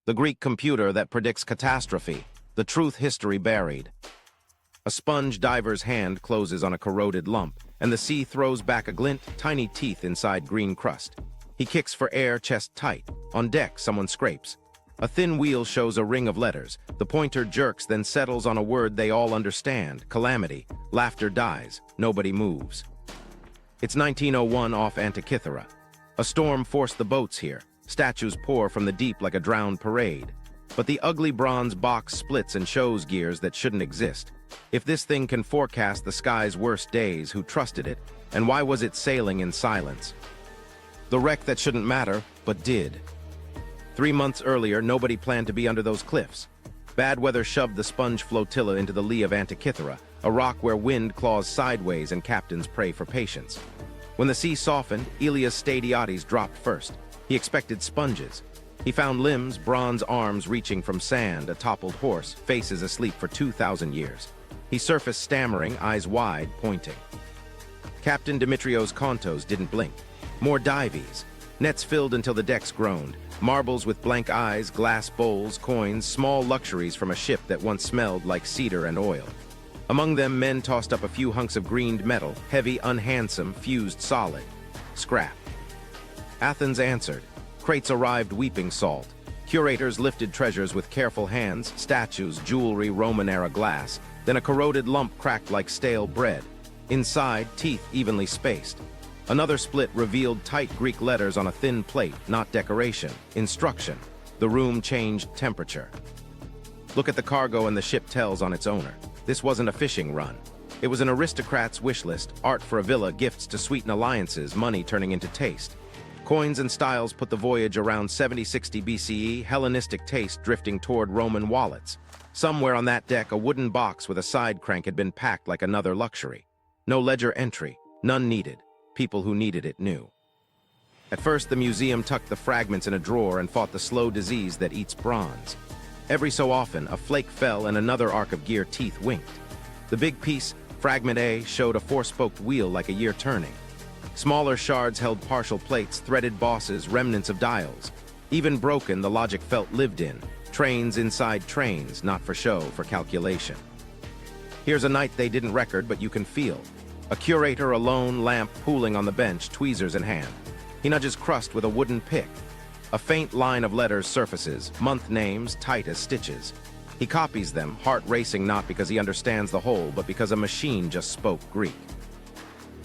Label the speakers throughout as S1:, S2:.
S1: The Greek computer that predicts catastrophe, the truth history buried. A sponge diver's hand closes on a corroded lump, and the sea throws back a glint, tiny teeth inside green crust. He kicks for air, chest tight. On deck, someone scrapes. A thin wheel shows a ring of letters. The pointer jerks, then settles on a word they all understand. Calamity. Laughter dies. Nobody moves. It's 1901 off Antikythera. A storm forced the boats here. Statues pour from the deep like a drowned parade. But the ugly bronze box splits and shows gears that shouldn't exist. If this thing can forecast the sky's worst days, who trusted it? And why was it sailing in silence? The wreck that shouldn't matter, but did. 3 months earlier, nobody planned to be under those cliffs. Bad weather shoved the sponge flotilla into the lee of Antikythera, a rock where wind claws sideways and captains pray for patience. When the sea softened, Elias Stadiates dropped first. He expected sponges. He found limbs, bronze arms reaching from sand, a toppled horse, faces asleep for 2,000 years. He surfaced stammering, eyes wide, pointing. Captain Dimitrios Kontos didn't blink. More dives. Nets filled until the decks groaned. Marbles with blank eyes, glass bowls, coins, small luxuries from a ship that once smelled like cedar and oil. Among them, men tossed up a few hunks of greened metal, heavy, unhandsome, fused solid. Scrap. Athens answered. Crates arrived weeping salt. Curators lifted treasures with careful hands, statues, jewelry, Roman-era glass. Then a corroded lump cracked like stale bread. Inside, teeth evenly spaced. Another split revealed tight Greek letters on a thin plate, not decoration. Instruction. The room changed temperature. Look at the cargo and the ship tells on its owner. This wasn't a fishing run. It was an aristocrat's wish list, art for a villa, gifts to sweeten alliances, money turning into taste. Coins and styles put the voyage around 70-60 BCE, Hellenistic taste drifting toward Roman wallets. Somewhere on that deck, a wooden box with a side crank had been packed like another luxury. No ledger entry, none needed. People who needed it knew. At first, the museum tucked the fragments in a drawer and fought the slow disease that eats bronze. Every so often, a flake fell and another arc of gear teeth winked. The big piece, Fragment A, showed a four-spoked wheel like a year turning. Smaller shards held partial plates, threaded bosses, remnants of dials. Even broken, the logic felt lived in. Trains inside trains, not for show, for calculation. Here's a night they didn't record, but you can feel. A curator alone, lamp pooling on the bench, tweezers in hand. He nudges crust with a wooden pick. A faint line of letters surfaces, month names tight as stitches. He copies them, heart racing not because he understands the whole, but because a machine just spoke Greek.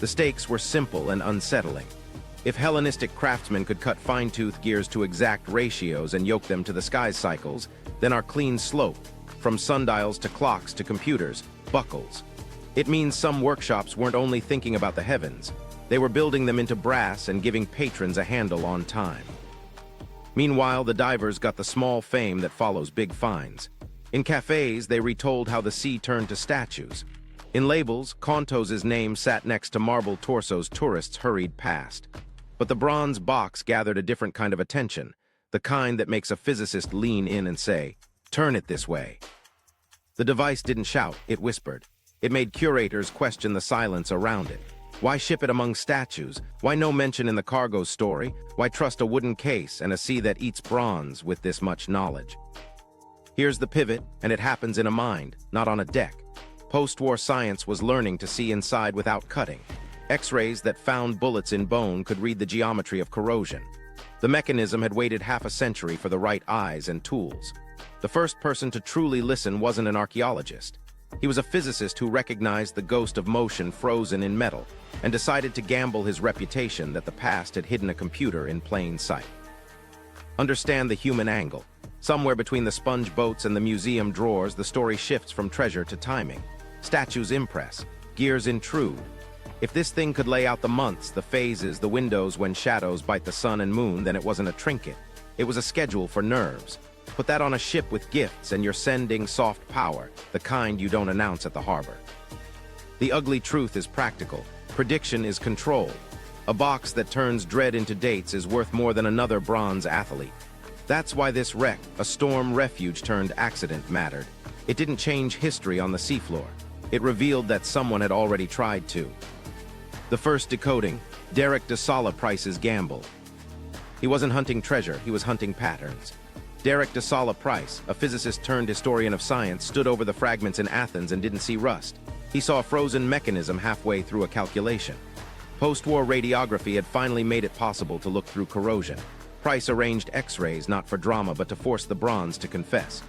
S1: The stakes were simple and unsettling. If Hellenistic craftsmen could cut fine-tooth gears to exact ratios and yoke them to the sky's cycles, then our clean slope, from sundials to clocks to computers, buckles. It means some workshops weren't only thinking about the heavens, they were building them into brass and giving patrons a handle on time. Meanwhile, the divers got the small fame that follows big finds. In cafes, they retold how the sea turned to statues. In labels, Kontos' name sat next to marble torsos tourists hurried past. But the bronze box gathered a different kind of attention, the kind that makes a physicist lean in and say, "Turn it this way." The device didn't shout, it whispered. It made curators question the silence around it. Why ship it among statues? Why no mention in the cargo story? Why trust a wooden case and a sea that eats bronze with this much knowledge? Here's the pivot, and it happens in a mind, not on a deck. Post-war science was learning to see inside without cutting. X-rays that found bullets in bone could read the geometry of corrosion. The mechanism had waited half a century for the right eyes and tools. The first person to truly listen wasn't an archaeologist. He was a physicist who recognized the ghost of motion frozen in metal and decided to gamble his reputation that the past had hidden a computer in plain sight. Understand the human angle. Somewhere between the sponge boats and the museum drawers, the story shifts from treasure to timing. Statues impress, gears intrude. If this thing could lay out the months, the phases, the windows when shadows bite the sun and moon, then it wasn't a trinket. It was a schedule for nerves. Put that on a ship with gifts and you're sending soft power, the kind you don't announce at the harbor. The ugly truth is practical. Prediction is control. A box that turns dread into dates is worth more than another bronze athlete. That's why this wreck, a storm refuge turned accident, mattered. It didn't change history on the seafloor. It revealed that someone had already tried to. The first decoding, Derek de Solla Price's gamble. He wasn't hunting treasure, he was hunting patterns. Derek de Solla Price, a physicist turned historian of science, stood over the fragments in Athens and didn't see rust. He saw a frozen mechanism halfway through a calculation. Post-war radiography had finally made it possible to look through corrosion. Price arranged X-rays not for drama but to force the bronze to confess.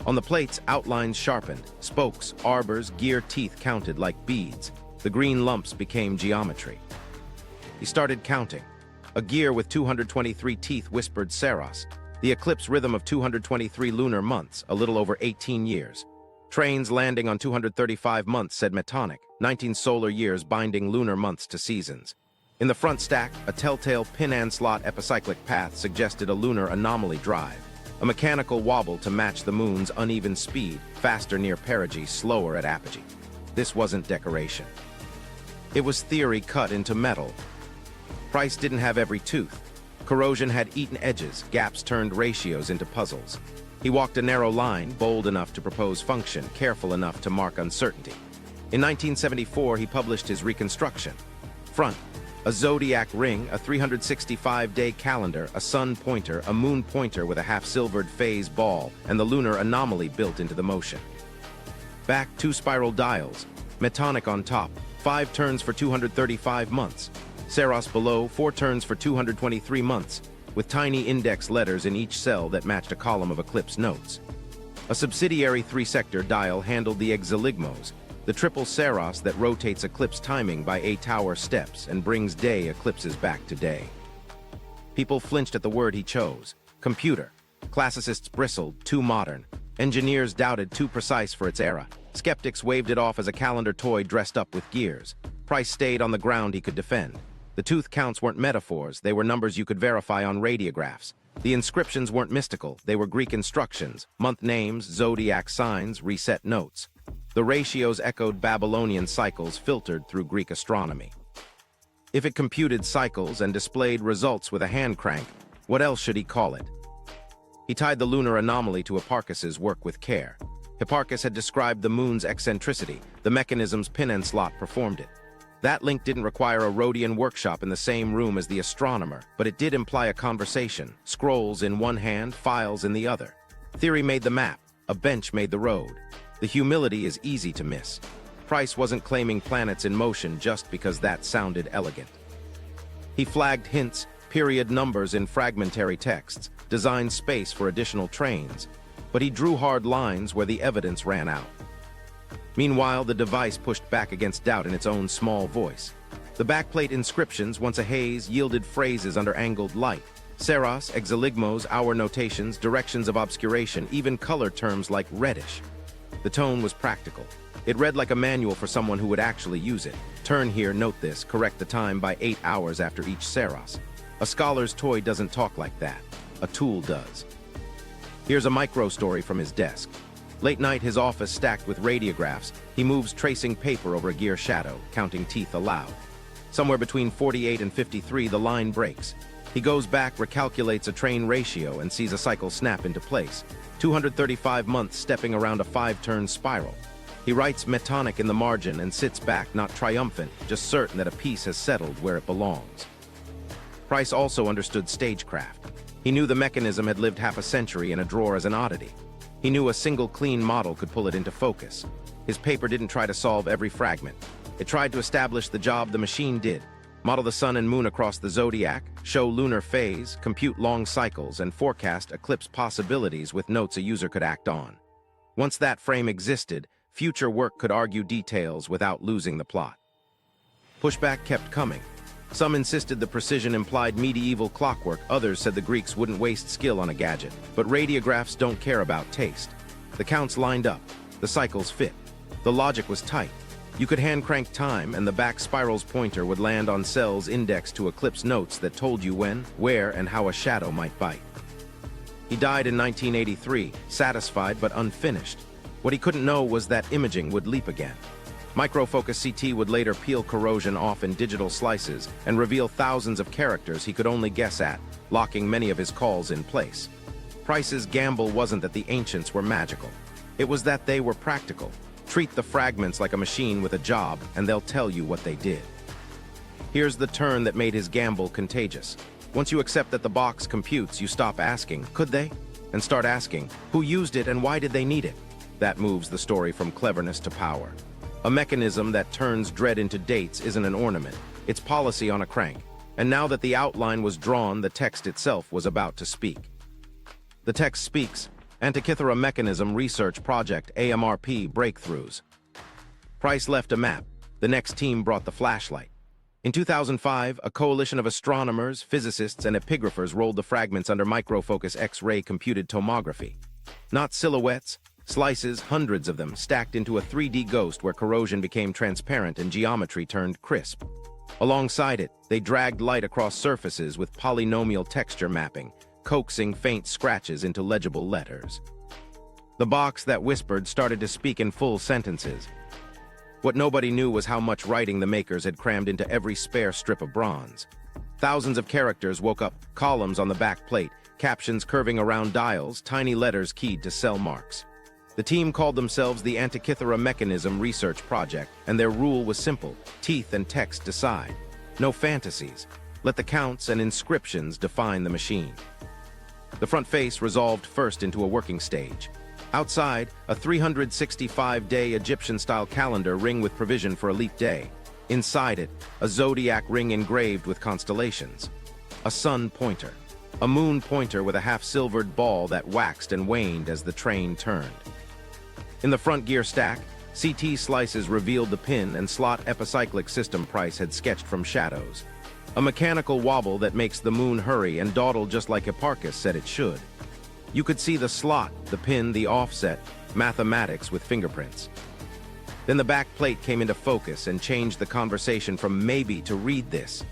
S1: On the plates, outlines sharpened, spokes, arbors, gear teeth counted like beads. The green lumps became geometry. He started counting. A gear with 223 teeth whispered Saros. The eclipse rhythm of 223 lunar months, a little over 18 years. Trains landing on 235 months said metonic, 19 solar years binding lunar months to seasons. In the front stack, a telltale pin-and-slot epicyclic path suggested a lunar anomaly drive. A mechanical wobble to match the moon's uneven speed, faster near perigee, slower at apogee. This wasn't decoration. It was theory cut into metal. Price didn't have every tooth. Corrosion had eaten edges, gaps turned ratios into puzzles. He walked a narrow line, bold enough to propose function, careful enough to mark uncertainty. In 1974, he published his reconstruction. Front, a zodiac ring, a 365-day calendar, a sun pointer, a moon pointer with a half-silvered phase ball, and the lunar anomaly built into the motion. Back, 2 spiral dials, metonic on top, 5 turns for 235 months. Saros below, 4 turns for 223 months, with tiny index letters in each cell that matched a column of eclipse notes. A subsidiary 3-sector dial handled the Exeligmos, the triple Saros that rotates eclipse timing by 8-hour steps and brings day eclipses back to day. People flinched at the word he chose. Computer. Classicists bristled, too modern. Engineers doubted, too precise for its era. Skeptics waved it off as a calendar toy dressed up with gears. Price stayed on the ground he could defend. The tooth counts weren't metaphors, they were numbers you could verify on radiographs. The inscriptions weren't mystical, they were Greek instructions, month names, zodiac signs, reset notes. The ratios echoed Babylonian cycles filtered through Greek astronomy. If it computed cycles and displayed results with a hand crank, what else should he call it? He tied the lunar anomaly to Hipparchus's work with care. Hipparchus had described the moon's eccentricity, the mechanism's pin and slot performed it. That link didn't require a Rhodian workshop in the same room as the astronomer, but it did imply a conversation, scrolls in one hand, files in the other. Theory made the map, a bench made the road. The humility is easy to miss. Price wasn't claiming planets in motion just because that sounded elegant. He flagged hints, period numbers in fragmentary texts, designed space for additional trains, but he drew hard lines where the evidence ran out. Meanwhile, the device pushed back against doubt in its own small voice. The backplate inscriptions, once a haze, yielded phrases under angled light. Saros, Exeligmos, hour notations, directions of obscuration, even color terms like reddish. The tone was practical. It read like a manual for someone who would actually use it. Turn here, note this, correct the time by 8 hours after each Saros. A scholar's toy doesn't talk like that. A tool does. Here's a micro-story from his desk. Late night, his office stacked with radiographs. He moves tracing paper over a gear shadow, counting teeth aloud. Somewhere between 48 and 53, the line breaks. He goes back, recalculates a train ratio, and sees a cycle snap into place. 235 months stepping around a 5-turn spiral. He writes metonic in the margin and sits back, not triumphant, just certain that a piece has settled where it belongs. Price also understood stagecraft. He knew the mechanism had lived half a century in a drawer as an oddity. He knew a single clean model could pull it into focus. His paper didn't try to solve every fragment. It tried to establish the job the machine did. Model the sun and moon across the zodiac, show lunar phase, compute long cycles, and forecast eclipse possibilities with notes a user could act on. Once that frame existed, future work could argue details without losing the plot. Pushback kept coming. Some insisted the precision implied medieval clockwork, others said the Greeks wouldn't waste skill on a gadget. But radiographs don't care about taste. The counts lined up, the cycles fit. The logic was tight. You could hand crank time and the back spiral's pointer would land on cells indexed to eclipse notes that told you when, where, and how a shadow might bite. He died in 1983, satisfied but unfinished. What he couldn't know was that imaging would leap again. Microfocus CT would later peel corrosion off in digital slices and reveal thousands of characters he could only guess at, locking many of his calls in place. Price's gamble wasn't that the ancients were magical. It was that they were practical. Treat the fragments like a machine with a job, and they'll tell you what they did. Here's the turn that made his gamble contagious. Once you accept that the box computes, you stop asking, could they? and start asking, who used it and why did they need it? That moves the story from cleverness to power. A mechanism that turns dread into dates isn't an ornament, it's policy on a crank. And now that the outline was drawn, the text itself was about to speak. The text speaks, Antikythera Mechanism Research Project AMRP Breakthroughs. Price left a map. The next team brought the flashlight. In 2005, a coalition of astronomers, physicists, and epigraphers rolled the fragments under microfocus X-ray computed tomography. Not silhouettes, slices, hundreds of them, stacked into a 3D ghost where corrosion became transparent and geometry turned crisp. Alongside it, they dragged light across surfaces with polynomial texture mapping, coaxing faint scratches into legible letters. The box that whispered started to speak in full sentences. What nobody knew was how much writing the makers had crammed into every spare strip of bronze. Thousands of characters woke up, columns on the back plate, captions curving around dials, tiny letters keyed to cell marks. The team called themselves the Antikythera Mechanism Research Project, and their rule was simple: teeth and text decide. No fantasies. Let the counts and inscriptions define the machine. The front face resolved first into a working stage. Outside, a 365-day Egyptian-style calendar ring with provision for a leap day. Inside it, a zodiac ring engraved with constellations. A sun pointer. A moon pointer with a half-silvered ball that waxed and waned as the train turned. In the front gear stack, CT slices revealed the pin and slot epicyclic system Price had sketched from shadows. A mechanical wobble that makes the moon hurry and dawdle just like Hipparchus said it should. You could see the slot, the pin, the offset, mathematics with fingerprints. Then the back plate came into focus and changed the conversation from maybe to read this.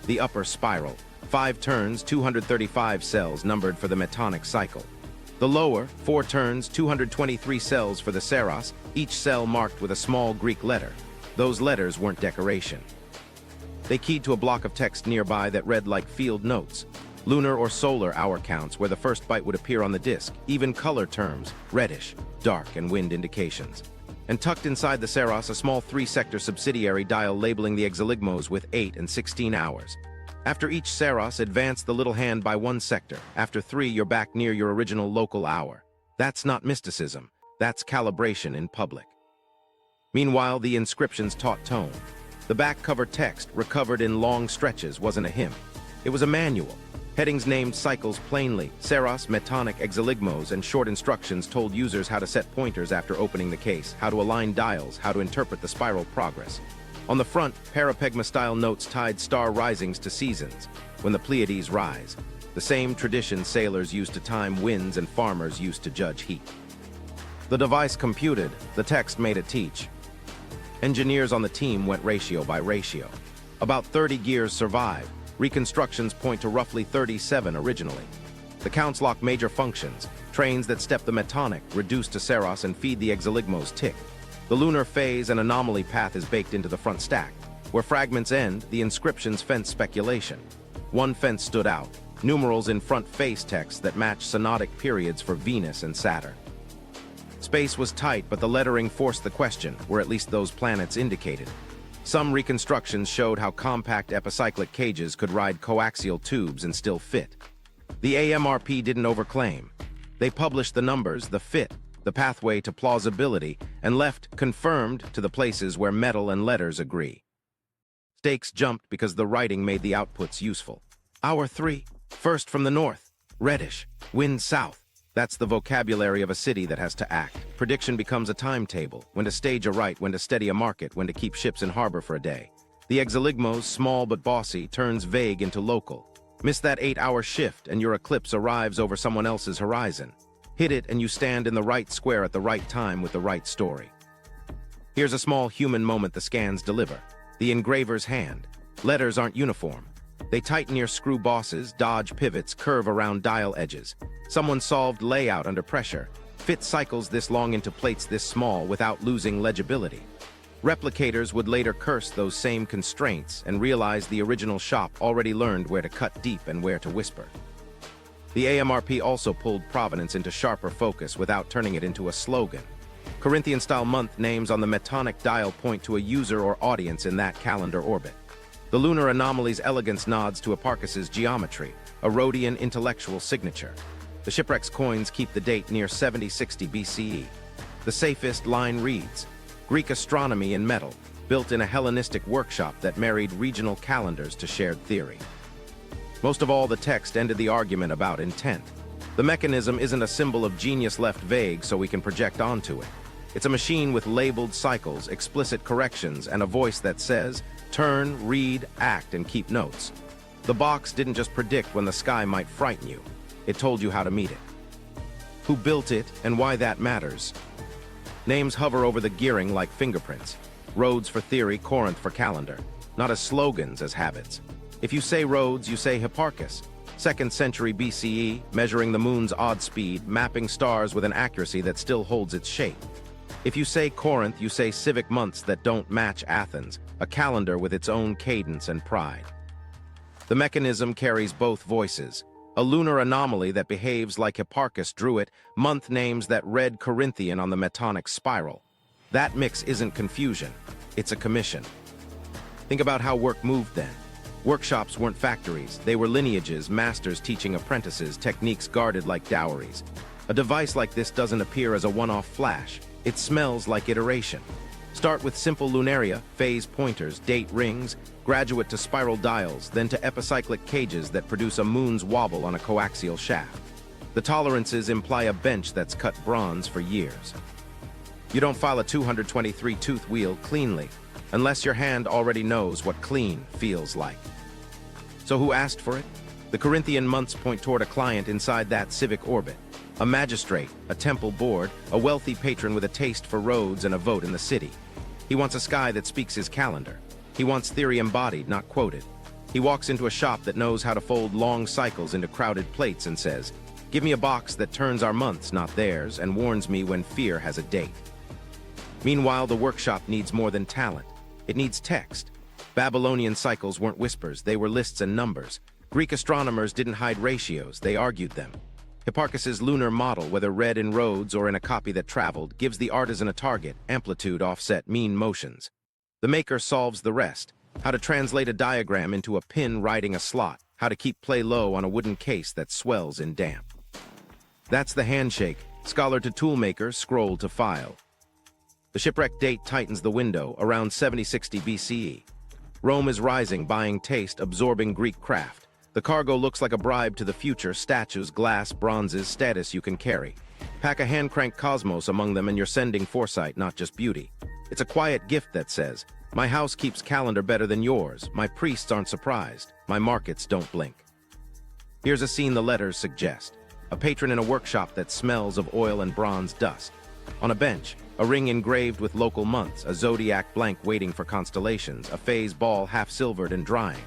S1: The upper spiral, 5 turns, 235 cells numbered for the metonic cycle. The lower, 4 turns, 223 cells for the Saros, each cell marked with a small Greek letter. Those letters weren't decoration. They keyed to a block of text nearby that read like field notes. Lunar or solar hour counts where the first byte would appear on the disk, even color terms, reddish, dark, and wind indications. And tucked inside the Saros, a small 3-sector subsidiary dial labeling the Exeligmos with 8 and 16 hours. After each Saros, advance the little hand by 1 sector. After 3, you're back near your original local hour. That's not mysticism. That's calibration in public. Meanwhile, the inscriptions taught tone. The back cover text, recovered in long stretches, wasn't a hymn. It was a manual. Headings named cycles plainly, Saros, Metonic, Exeligmos, and short instructions told users how to set pointers after opening the case, how to align dials, how to interpret the spiral progress. On the front, parapegma-style notes tied star risings to seasons, when the Pleiades rise. The same tradition sailors used to time winds and farmers used to judge heat. The device computed, the text made it teach. Engineers on the team went ratio by ratio. About 30 gears survived. Reconstructions point to roughly 37 originally. The counts lock major functions, trains that step the metonic, reduce to Saros, and feed the Exeligmos tick. The lunar phase and anomaly path is baked into the front stack. Where fragments end, the inscriptions fence speculation. One fence stood out, numerals in front face text that match synodic periods for Venus and Saturn. Space was tight, but the lettering forced the question, were at least those planets indicated. Some reconstructions showed how compact epicyclic cages could ride coaxial tubes and still fit. The AMRP didn't overclaim. They published the numbers, the fit, the pathway to plausibility, and left confirmed to the places where metal and letters agree. Stakes jumped because the writing made the outputs useful. Hour 3, first from the north, reddish, wind south. That's the vocabulary of a city that has to act. Prediction becomes a timetable, when to stage a right, when to steady a market, when to keep ships in harbor for a day. The Exeligmos, small but bossy, turns vague into local. Miss that 8-hour shift and your eclipse arrives over someone else's horizon. Hit it and you stand in the right square at the right time with the right story. Here's a small human moment the scans deliver. The engraver's hand. Letters aren't uniform. They tighten near screw bosses, dodge pivots, curve around dial edges. Someone solved layout under pressure, fit cycles this long into plates this small without losing legibility. Replicators would later curse those same constraints and realize the original shop already learned where to cut deep and where to whisper. The AMRP also pulled provenance into sharper focus without turning it into a slogan. Corinthian-style month names on the metonic dial point to a user or audience in that calendar orbit. The lunar anomaly's elegance nods to Hipparchus's geometry, a Rhodian intellectual signature. The shipwreck's coins keep the date near 7060 BCE. The safest line reads, Greek astronomy in metal, built in a Hellenistic workshop that married regional calendars to shared theory. Most of all, the text ended the argument about intent. The mechanism isn't a symbol of genius left vague so we can project onto it. It's a machine with labeled cycles, explicit corrections, and a voice that says, turn, read, act, and keep notes. The box didn't just predict when the sky might frighten you. It told you how to meet it. Who built it and why that matters? Names hover over the gearing like fingerprints. Rhodes for theory, Corinth for calendar. Not as slogans as habits. If you say Rhodes, you say Hipparchus. 2nd century BCE, measuring the moon's odd speed, mapping stars with an accuracy that still holds its shape. If you say Corinth, you say civic months that don't match Athens, a calendar with its own cadence and pride. The mechanism carries both voices. A lunar anomaly that behaves like Hipparchus drew it, month names that read Corinthian on the metonic spiral. That mix isn't confusion, it's a commission. Think about how work moved then. Workshops weren't factories, they were lineages, masters teaching apprentices, techniques guarded like dowries. A device like this doesn't appear as a one-off flash. It smells like iteration. Start with simple lunaria, phase pointers, date rings, graduate to spiral dials, then to epicyclic cages that produce a moon's wobble on a coaxial shaft. The tolerances imply a bench that's cut bronze for years. You don't file a 223-tooth wheel cleanly, unless your hand already knows what clean feels like. So who asked for it? The Corinthian months point toward a client inside that civic orbit. A magistrate, a temple board, a wealthy patron with a taste for roads and a vote in the city. He wants a sky that speaks his calendar. He wants theory embodied, not quoted. He walks into a shop that knows how to fold long cycles into crowded plates and says, give me a box that turns our months, not theirs, and warns me when fear has a date. Meanwhile, the workshop needs more than talent. It needs text. Babylonian cycles weren't whispers, they were lists and numbers. Greek astronomers didn't hide ratios, they argued them. Hipparchus's lunar model, whether read in Rhodes or in a copy that traveled, gives the artisan a target, amplitude, offset, mean motions. The maker solves the rest. How to translate a diagram into a pin riding a slot. How to keep play low on a wooden case that swells in damp. That's the handshake. Scholar to toolmaker, scroll to file. The shipwreck date tightens the window, around 7060 BCE. Rome is rising, buying taste, absorbing Greek craft. The cargo looks like a bribe to the future, statues, glass, bronzes, status you can carry. Pack a hand-cranked cosmos among them and you're sending foresight, not just beauty. It's a quiet gift that says, my house keeps calendar better than yours, my priests aren't surprised, my markets don't blink. Here's a scene the letters suggest. A patron in a workshop that smells of oil and bronze dust. On a bench, a ring engraved with local months, a zodiac blank waiting for constellations, a phase ball half-silvered and drying.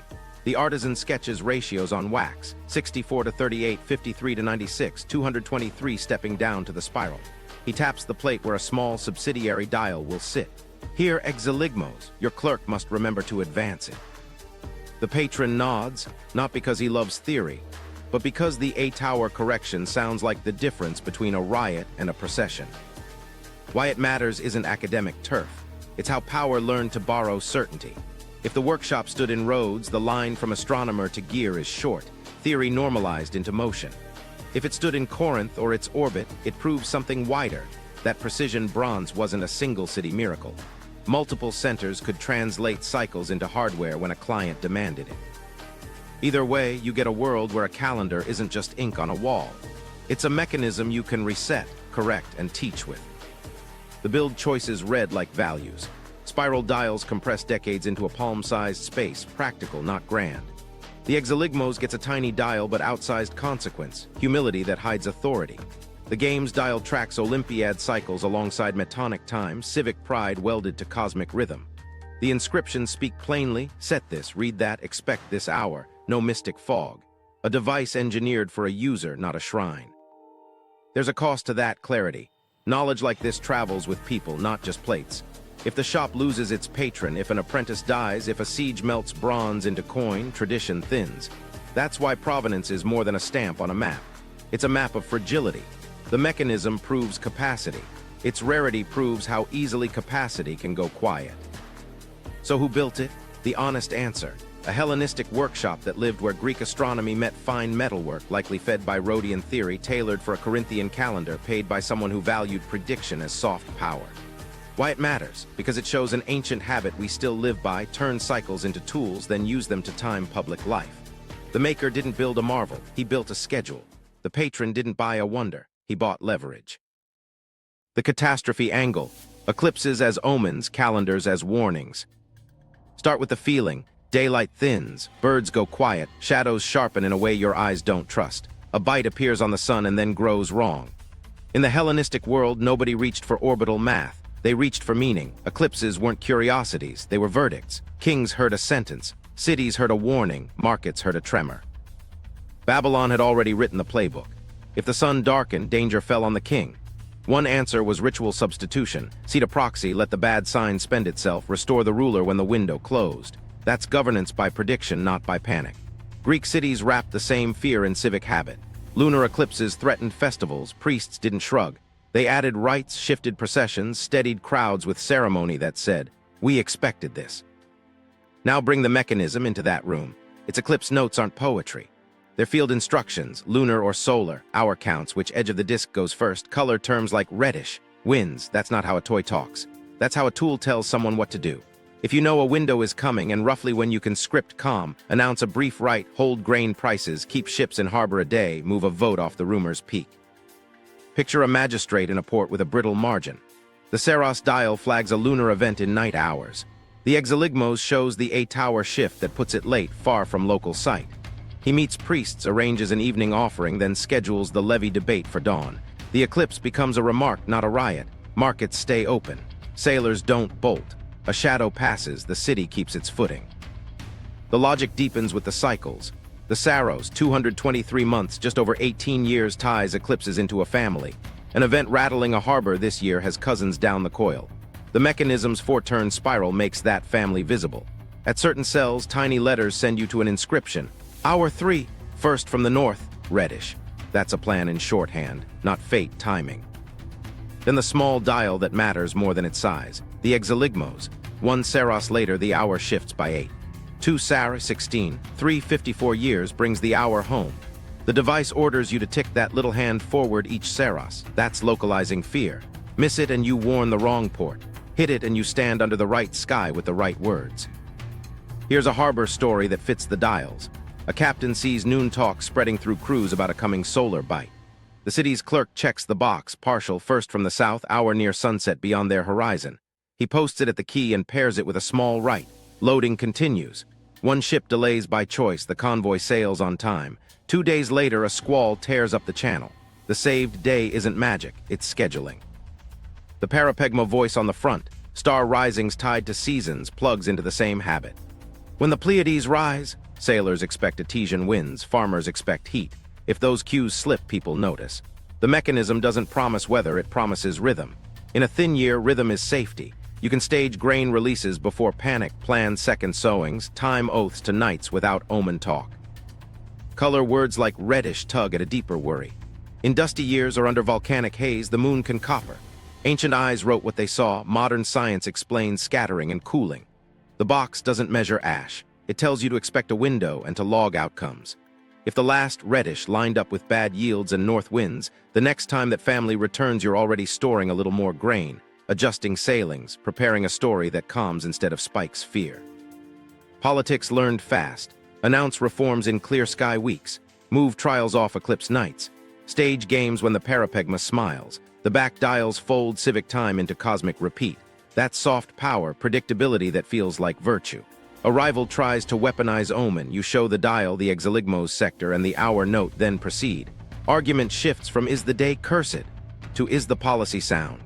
S1: The artisan sketches ratios on wax, 64 to 38, 53 to 96, 223 stepping down to the spiral. He taps the plate where a small subsidiary dial will sit. Here, Exeligmos, your clerk must remember to advance it. The patron nods, not because he loves theory, but because the eight-hour correction sounds like the difference between a riot and a procession. Why it matters isn't academic turf. It's how power learned to borrow certainty. If the workshop stood in Rhodes, the line from astronomer to gear is short, theory normalized into motion. If it stood in Corinth or its orbit, it proves something wider. That precision bronze wasn't a single city miracle. Multiple centers could translate cycles into hardware when a client demanded it. Either way, you get a world where a calendar isn't just ink on a wall. It's a mechanism you can reset, correct, and teach with. The build choices read like values. Spiral dials compress decades into a palm-sized space, practical, not grand. The Exeligmos gets a tiny dial but outsized consequence, humility that hides authority. The game's dial tracks Olympiad cycles alongside metonic time, civic pride welded to cosmic rhythm. The inscriptions speak plainly, set this, read that, expect this hour, no mystic fog. A device engineered for a user, not a shrine. There's a cost to that clarity. Knowledge like this travels with people, not just plates. If the shop loses its patron, if an apprentice dies, if a siege melts bronze into coin, tradition thins. That's why provenance is more than a stamp on a map. It's a map of fragility. The mechanism proves capacity. Its rarity proves how easily capacity can go quiet. So who built it? The honest answer. a Hellenistic workshop that lived where Greek astronomy met fine metalwork, likely fed by Rhodian theory, tailored for a Corinthian calendar, paid by someone who valued prediction as soft power. Why it matters? Because it shows an ancient habit we still live by: turn cycles into tools, then use them to time public life. The maker didn't build a marvel, he built a schedule. The patron didn't buy a wonder, he bought leverage. The catastrophe angle: eclipses as omens, calendars as warnings. Start with the feeling. Daylight thins, birds go quiet, shadows sharpen in a way your eyes don't trust. A bite appears on the sun and then grows wrong. In the Hellenistic world, nobody reached for orbital math. They reached for meaning. Eclipses weren't curiosities, they were verdicts. Kings heard a sentence, cities heard a warning, markets heard a tremor. Babylon had already written the playbook. If the sun darkened, danger fell on the king. One answer was ritual substitution. Seat a proxy, let the bad sign spend itself, restore the ruler when the window closed. That's governance by prediction, not by panic. Greek cities wrapped the same fear in civic habit. Lunar eclipses threatened festivals, priests didn't shrug. They added rites, shifted processions, steadied crowds with ceremony that said, "We expected this." Now bring the mechanism into that room. Its eclipse notes aren't poetry. They're field instructions, lunar or solar, hour counts, which edge of the disk goes first, color terms like reddish, winds. That's not how a toy talks. That's how a tool tells someone what to do. If you know a window is coming and roughly when you can script calm, announce a brief right, hold grain prices, keep ships in harbor a day, move a vote off the rumor's peak. Picture a magistrate in a port with a brittle margin. The Saros dial flags a lunar event in night hours. The Exeligmos shows the eight-hour shift that puts it late, far from local sight. He meets priests, arranges an evening offering, then schedules the levee debate for dawn. The eclipse becomes a remark, not a riot. Markets stay open. Sailors don't bolt. A shadow passes, the city keeps its footing. The logic deepens with the cycles. The Saros, 223 months, just over 18 years, ties eclipses into a family. An event rattling a harbor this year has cousins down the coil. The mechanism's four-turn spiral makes that family visible. At certain cells, tiny letters send you to an inscription. Hour 3, first from the north, reddish. That's a plan in shorthand, not fate timing. Then the small dial that matters more than its size. The Exeligmos. 1 Saros later, the hour shifts by 8. 2 Sar 16, 354 years brings the hour home. The device orders you to tick that little hand forward each Saros. That's localizing fear. Miss it and you warn the wrong port. Hit it and you stand under the right sky with the right words. Here's a harbor story that fits the dials. A captain sees noon talk spreading through crews about a coming solar bite. The city's clerk checks the box, partial, first from the south, hour near sunset beyond their horizon. He posts it at the key and pairs it with a small right. Loading continues. One ship delays by choice, the convoy sails on time. 2 days later, a squall tears up the channel. The saved day isn't magic, it's scheduling. The parapegma voice on the front, star risings tied to seasons, plugs into the same habit. When the Pleiades rise, sailors expect Etesian winds, farmers expect heat. If those cues slip, people notice. The mechanism doesn't promise weather, it promises rhythm. In a thin year, rhythm is safety. You can stage grain releases before panic, plan second sowings, time oaths to nights without omen talk. Color words like reddish tug at a deeper worry. In dusty years or under volcanic haze, the moon can copper. Ancient eyes wrote what they saw, modern science explains scattering and cooling. The box doesn't measure ash. It tells you to expect a window and to log outcomes. If the last reddish lined up with bad yields and north winds, the next time that family returns you're already storing a little more grain, adjusting sailings, preparing a story that calms instead of spikes fear. Politics learned fast. Announce reforms in clear sky weeks. Move trials off eclipse nights. Stage games when the parapegma smiles. The back dials fold civic time into cosmic repeat. That's soft power, predictability that feels like virtue. A rival tries to weaponize omen. You show the dial, the Exeligmos sector, and the hour note, then proceed. Argument shifts from is the day cursed to is the policy sound.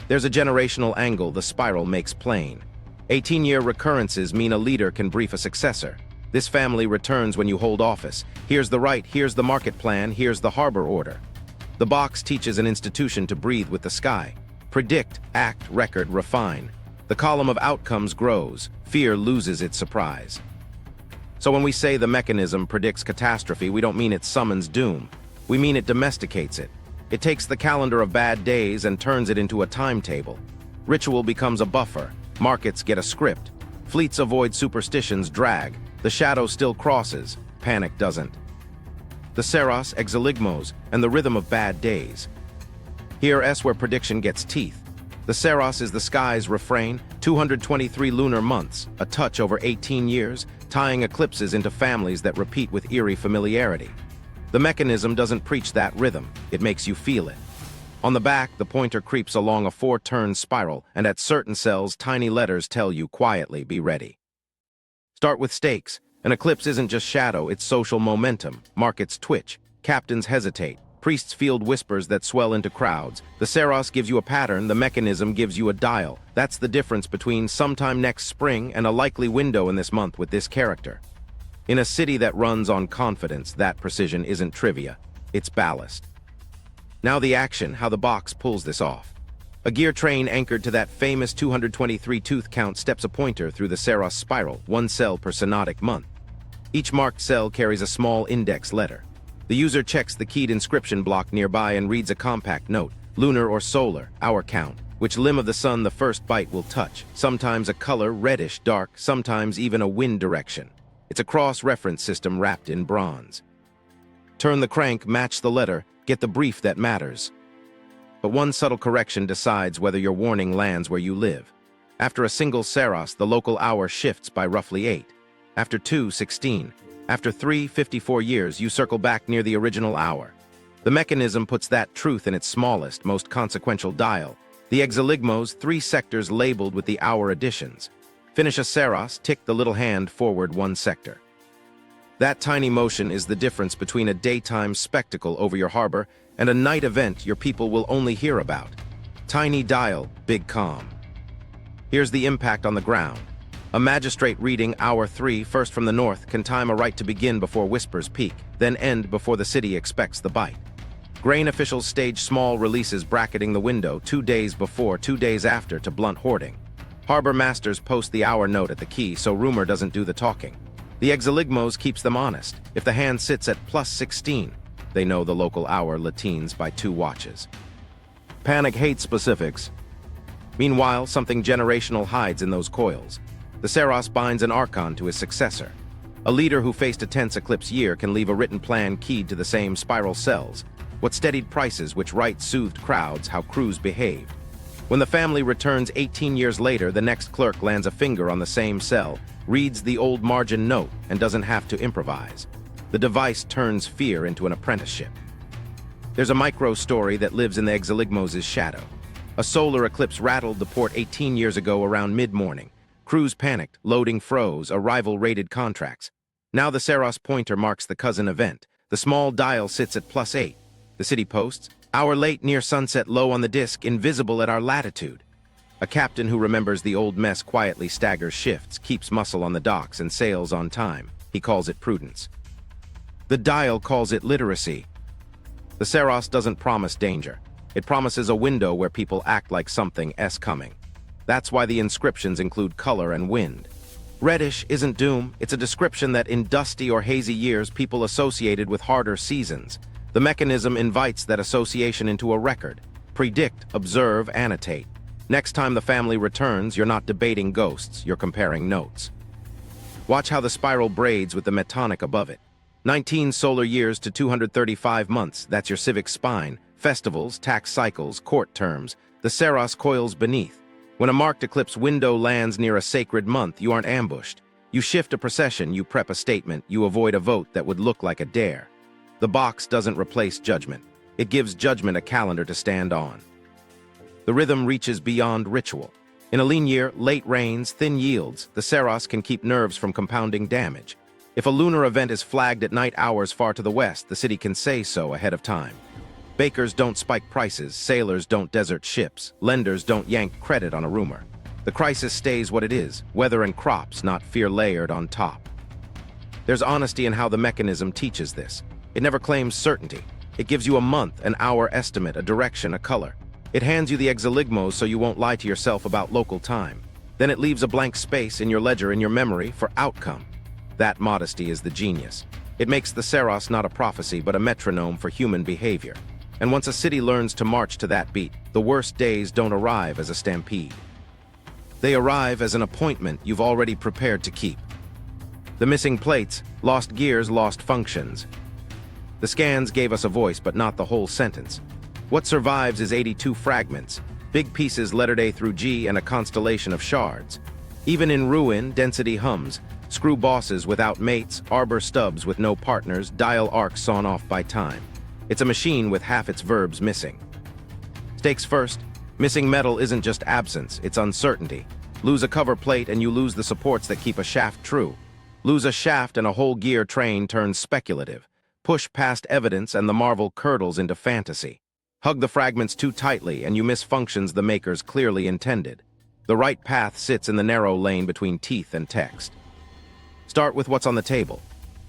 S1: There's a generational angle the spiral makes plain. 18-year recurrences mean a leader can brief a successor. This family returns when you hold office. Here's the right, here's the market plan, here's the harbor order. The box teaches an institution to breathe with the sky. Predict, act, record, refine. The column of outcomes grows. Fear loses its surprise. So when we say the mechanism predicts catastrophe, we don't mean it summons doom. We mean it domesticates it. It takes the calendar of bad days and turns it into a timetable. Ritual becomes a buffer. Markets get a script. Fleets avoid superstition's drag. The shadow still crosses. Panic doesn't. The Saros, Exeligmos, and the rhythm of bad days. Here's where prediction gets teeth. The Saros is the sky's refrain, 223 lunar months, a touch over 18 years, tying eclipses into families that repeat with eerie familiarity. The mechanism doesn't preach that rhythm, it makes you feel it. On the back, the pointer creeps along a 4-turn spiral, and at certain cells, tiny letters tell you quietly, be ready. Start with stakes. An eclipse isn't just shadow, it's social momentum. Markets twitch, captains hesitate, priests field whispers that swell into crowds. The Saros gives you a pattern, the mechanism gives you a dial. That's the difference between sometime next spring and a likely window in this month with this character. In a city that runs on confidence, that precision isn't trivia, it's ballast. Now the action, how the box pulls this off. A gear train anchored to that famous 223 tooth count steps a pointer through the Saros spiral, 1 cell per synodic month. Each marked cell carries a small index letter. The user checks the keyed inscription block nearby and reads a compact note, lunar or solar, hour count, which limb of the sun the first bite will touch, sometimes a color, reddish, dark, sometimes even a wind direction. It's a cross-reference system wrapped in bronze. Turn the crank, match the letter, get the brief that matters. But one subtle correction decides whether your warning lands where you live. After a single Saros, the local hour shifts by roughly 8. After 2, 16. After 3, 54 years, you circle back near the original hour. The mechanism puts that truth in its smallest, most consequential dial. The Exeligmos, 3 sectors labeled with the hour additions. Finish a Saros, tick the little hand forward 1 sector. That tiny motion is the difference between a daytime spectacle over your harbor and a night event your people will only hear about. Tiny dial, big calm. Here's the impact on the ground. A magistrate reading hour 3, first from the north, can time a right to begin before whispers peak, then end before the city expects the bite. Grain officials stage small releases bracketing the window 2 days before, 2 days after to blunt hoarding. Harbor masters post the hour note at the key so rumor doesn't do the talking. The Exeligmos keeps them honest. If the hand sits at plus 16, they know the local hour latines by 2 watches. Panic hates specifics. Meanwhile, something generational hides in those coils. The Saros binds an archon to his successor. A leader who faced a tense eclipse year can leave a written plan keyed to the same spiral cells, what steadied prices, which right soothed crowds, how crews behaved. When the family returns 18 years later, the next clerk lands a finger on the same cell, reads the old margin note, and doesn't have to improvise. The device turns fear into an apprenticeship. There's a micro-story that lives in the Exeligmos' shadow. A solar eclipse rattled the port 18 years ago around mid-morning. Crews panicked, loading froze, arrival raided contracts. Now the Saros pointer marks the cousin event. The small dial sits at plus 8. The city posts, hour late near sunset, low on the disk, invisible at our latitude. A captain who remembers the old mess quietly staggers shifts, keeps muscle on the docks, and sails on time. He calls it prudence. The dial calls it literacy. The Saros doesn't promise danger. It promises a window where people act like something's coming. That's why the inscriptions include color and wind. Reddish isn't doom, it's a description that in dusty or hazy years people associated with harder seasons. The mechanism invites that association into a record. Predict, observe, annotate. Next time the family returns, you're not debating ghosts, you're comparing notes. Watch how the spiral braids with the metonic above it. 19 solar years to 235 months, that's your civic spine. Festivals, tax cycles, court terms. The Saros coils beneath. When a marked eclipse window lands near a sacred month, you aren't ambushed. You shift a procession, you prep a statement, you avoid a vote that would look like a dare. The box doesn't replace judgment. It gives judgment a calendar to stand on. The rhythm reaches beyond ritual. In a lean year, late rains, thin yields, the Saros can keep nerves from compounding damage. If a lunar event is flagged at night hours far to the west, the city can say so ahead of time. Bakers don't spike prices, sailors don't desert ships, lenders don't yank credit on a rumor. The crisis stays what it is, weather and crops, not fear layered on top. There's honesty in how the mechanism teaches this. It never claims certainty. It gives you a month, an hour estimate, a direction, a color. It hands you the Exeligmos so you won't lie to yourself about local time. Then it leaves a blank space in your ledger, in your memory, for outcome. That modesty is the genius. It makes the Saros not a prophecy, but a metronome for human behavior. And once a city learns to march to that beat, the worst days don't arrive as a stampede. They arrive as an appointment you've already prepared to keep. The missing plates, lost gears, lost functions. The scans gave us a voice, but not the whole sentence. What survives is 82 fragments, big pieces lettered A through G and a constellation of shards. Even in ruin, density hums. Screw bosses without mates, arbor stubs with no partners, dial arcs sawn off by time. It's a machine with half its verbs missing. Stakes first. Missing metal isn't just absence, it's uncertainty. Lose a cover plate and you lose the supports that keep a shaft true. Lose a shaft and a whole gear train turns speculative. Push past evidence and the marvel curdles into fantasy. Hug the fragments too tightly and you miss functions the makers clearly intended. The right path sits in the narrow lane between teeth and text. Start with what's on the table.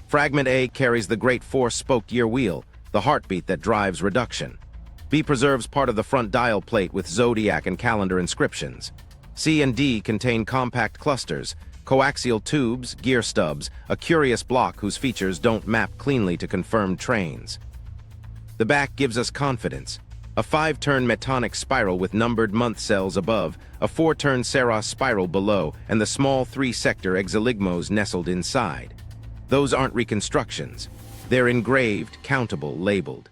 S1: Fragment A carries the great four-spoked gear wheel, the heartbeat that drives reduction. B preserves part of the front dial plate with zodiac and calendar inscriptions. C and D contain compact clusters, coaxial tubes, gear stubs, a curious block whose features don't map cleanly to confirmed trains. The back gives us confidence. A 5-turn metonic spiral with numbered month cells above, a 4-turn Saros spiral below, and the small 3-sector Exeligmos nestled inside. Those aren't reconstructions. They're engraved, countable, labeled.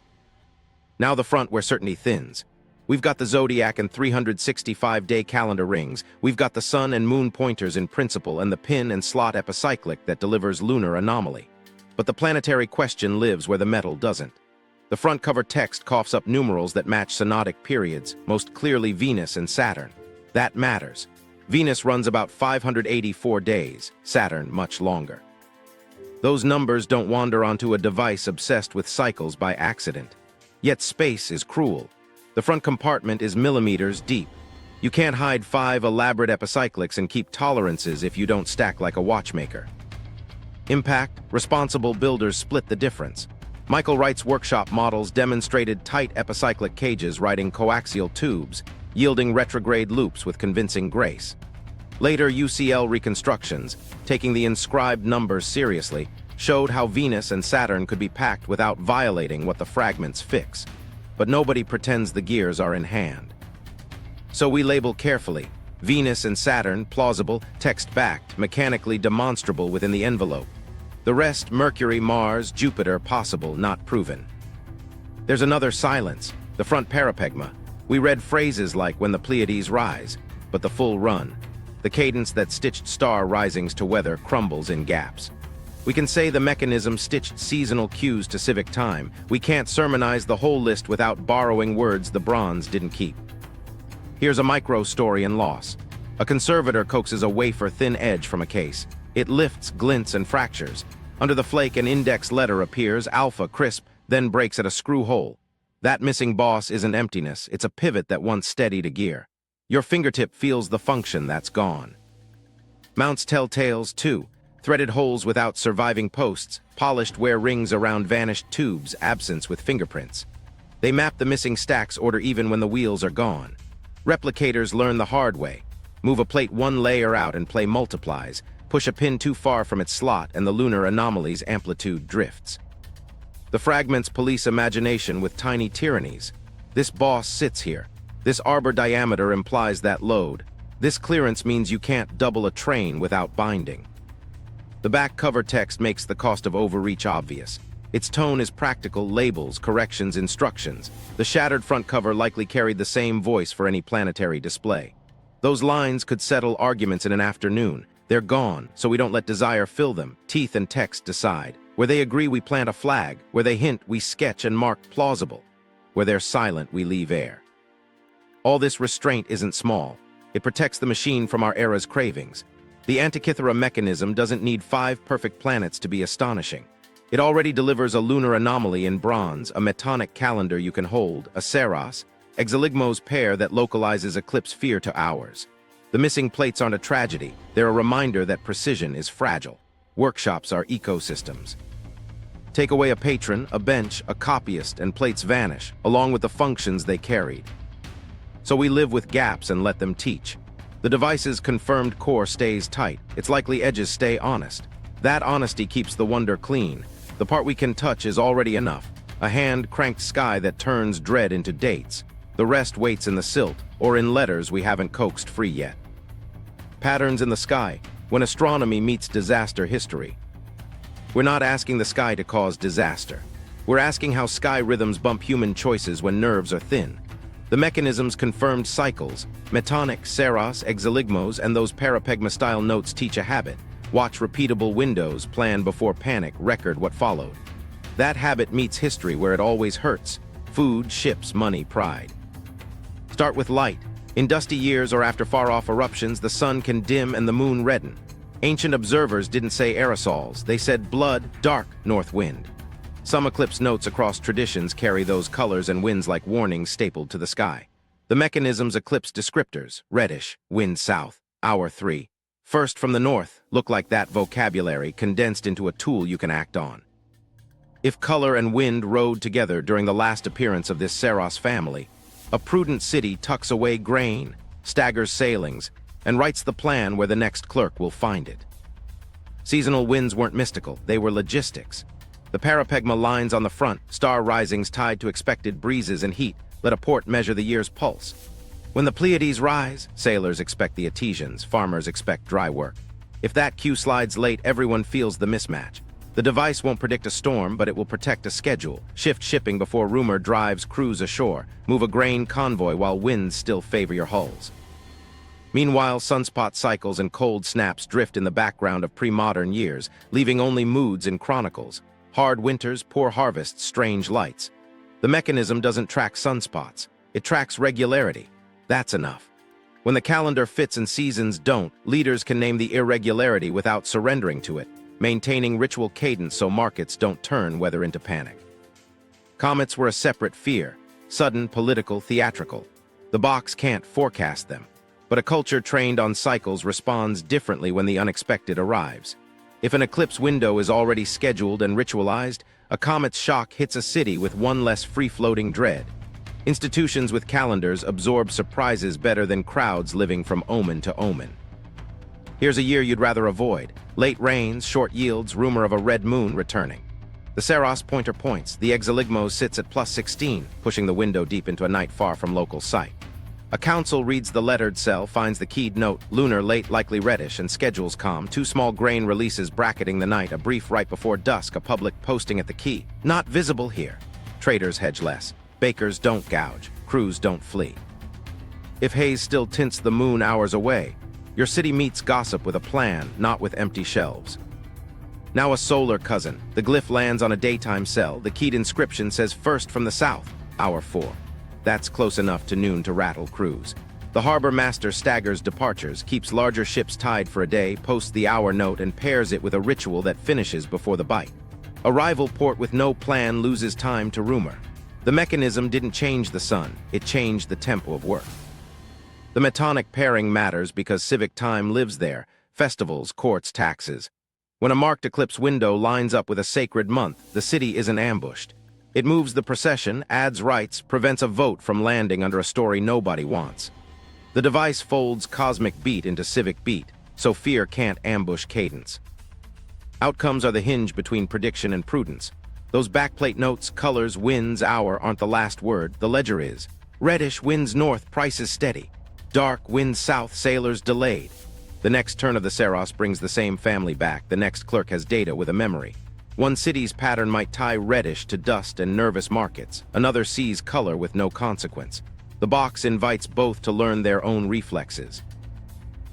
S1: Now the front where certainty thins. We've got the zodiac and 365-day calendar rings. We've got the sun and moon pointers in principle and the pin and slot epicyclic that delivers lunar anomaly. But the planetary question lives where the metal doesn't. The front cover text coughs up numerals that match synodic periods, most clearly Venus and Saturn. That matters. Venus runs about 584 days, Saturn much longer. Those numbers don't wander onto a device obsessed with cycles by accident. Yet space is cruel. The front compartment is millimeters deep. You can't hide 5 elaborate epicyclics and keep tolerances if you don't stack like a watchmaker. Impact, responsible builders split the difference. Michael Wright's workshop models demonstrated tight epicyclic cages riding coaxial tubes, yielding retrograde loops with convincing grace. Later UCL reconstructions, taking the inscribed numbers seriously, showed how Venus and Saturn could be packed without violating what the fragments fix. But nobody pretends the gears are in hand. So we label carefully: Venus and Saturn, plausible, text-backed, mechanically demonstrable within the envelope. The rest, Mercury, Mars, Jupiter, possible, not proven. There's another silence, the front parapegma. We read phrases like "when the Pleiades rise," but the full run, the cadence that stitched star risings to weather, crumbles in gaps. We can say the mechanism stitched seasonal cues to civic time. We can't sermonize the whole list without borrowing words the bronze didn't keep. Here's a micro story in loss. A conservator coaxes a wafer-thin edge from a case. It lifts, glints, and fractures. Under the flake, an index letter appears, alpha, crisp, then breaks at a screw hole. That missing boss isn't emptiness, it's a pivot that once steadied a gear. Your fingertip feels the function that's gone. Mounts tell tales, too. Threaded holes without surviving posts, polished wear rings around vanished tubes, absence with fingerprints. They map the missing stacks order even when the wheels are gone. Replicators learn the hard way. Move a plate one layer out and play multiplies. Push a pin too far from its slot and the lunar anomaly's amplitude drifts. The fragments police imagination with tiny tyrannies. This boss sits here. This arbor diameter implies that load. This clearance means you can't double a train without binding. The back cover text makes the cost of overreach obvious. Its tone is practical: labels, corrections, instructions. The shattered front cover likely carried the same voice for any planetary display. Those lines could settle arguments in an afternoon. They're gone, so we don't let desire fill them. Teeth and text decide. Where they agree, we plant a flag. Where they hint, we sketch and mark plausible. Where they're silent, we leave air. All this restraint isn't small. It protects the machine from our era's cravings. The Antikythera Mechanism doesn't need 5 perfect planets to be astonishing. It already delivers a lunar anomaly in bronze, a metonic calendar you can hold, a Saros, Exeligmos pair that localizes Eclipse fear to ours. The missing plates aren't a tragedy, they're a reminder that precision is fragile. Workshops are ecosystems. Take away a patron, a bench, a copyist, and plates vanish, along with the functions they carried. So we live with gaps and let them teach. The device's confirmed core stays tight. Its likely edges stay honest. That honesty keeps the wonder clean. The part we can touch is already enough. A hand-cranked sky that turns dread into dates. The rest waits in the silt, or in letters we haven't coaxed free yet. Patterns in the sky, when astronomy meets disaster history. We're not asking the sky to cause disaster. We're asking how sky rhythms bump human choices when nerves are thin. The mechanism's confirmed cycles, metonic, Saros, Exeligmos, and those parapegma-style notes teach a habit. Watch repeatable windows, plan before panic, record what followed. That habit meets history where it always hurts. Food, ships, money, pride. Start with light. In dusty years or after far-off eruptions, the sun can dim and the moon redden. Ancient observers didn't say aerosols, they said blood, dark, north wind. Some eclipse notes across traditions carry those colors and winds like warnings stapled to the sky. The mechanism's eclipse descriptors, reddish, wind south, hour 3. First from the north, look like that vocabulary condensed into a tool you can act on. If color and wind rode together during the last appearance of this Saros family, a prudent city tucks away grain, staggers sailings, and writes the plan where the next clerk will find it. Seasonal winds weren't mystical, they were logistics. The parapegma lines on the front, star risings tied to expected breezes and heat, let a port measure the year's pulse. When the Pleiades rise, sailors expect the Etesians, farmers expect dry work. If that cue slides late, everyone feels the mismatch. The device won't predict a storm, but it will protect a schedule, shift shipping before rumor drives crews ashore, move a grain convoy while winds still favor your hulls. Meanwhile, sunspot cycles and cold snaps drift in the background of pre-modern years, leaving only moods in chronicles. Hard winters, poor harvests, strange lights. The mechanism doesn't track sunspots. It tracks regularity. That's enough. When the calendar fits and seasons don't, leaders can name the irregularity without surrendering to it, maintaining ritual cadence so markets don't turn weather into panic. Comets were a separate fear, sudden, political, theatrical. The box can't forecast them, but a culture trained on cycles responds differently when the unexpected arrives. If an eclipse window is already scheduled and ritualized, a comet's shock hits a city with one less free-floating dread. Institutions with calendars absorb surprises better than crowds living from omen to omen. Here's a year you'd rather avoid. Late rains, short yields, rumor of a red moon returning. The Saros pointer points. The Exeligmos sits at +16, pushing the window deep into a night far from local sight. A council reads the lettered cell, finds the keyed note, lunar late likely reddish, and schedules calm. 2 small grain releases bracketing the night, a brief right before dusk, a public posting at the key. Not visible here. Traders hedge less. Bakers don't gouge, crews don't flee. If haze still tints the moon hours away, your city meets gossip with a plan, not with empty shelves. Now a solar cousin. The glyph lands on a daytime cell. The keyed inscription says first from the south, hour 4. That's close enough to noon to rattle crews. The harbor master staggers departures, keeps larger ships tied for a day, posts the hour note, and pairs it with a ritual that finishes before the bite. A rival port with no plan loses time to rumor. The mechanism didn't change the sun, it changed the tempo of work. The metonic pairing matters because civic time lives there, festivals, courts, taxes. When a marked eclipse window lines up with a sacred month, the city isn't ambushed. It moves the procession, adds rites, prevents a vote from landing under a story nobody wants. The device folds cosmic beat into civic beat, so fear can't ambush cadence. Outcomes are the hinge between prediction and prudence. Those backplate notes, colors, winds, hour aren't the last word, the ledger is. Reddish, winds north, prices steady. Dark, winds south, sailors delayed. The next turn of the Saros brings the same family back, the next clerk has data with a memory. One city's pattern might tie reddish to dust and nervous markets, another sees color with no consequence. The box invites both to learn their own reflexes.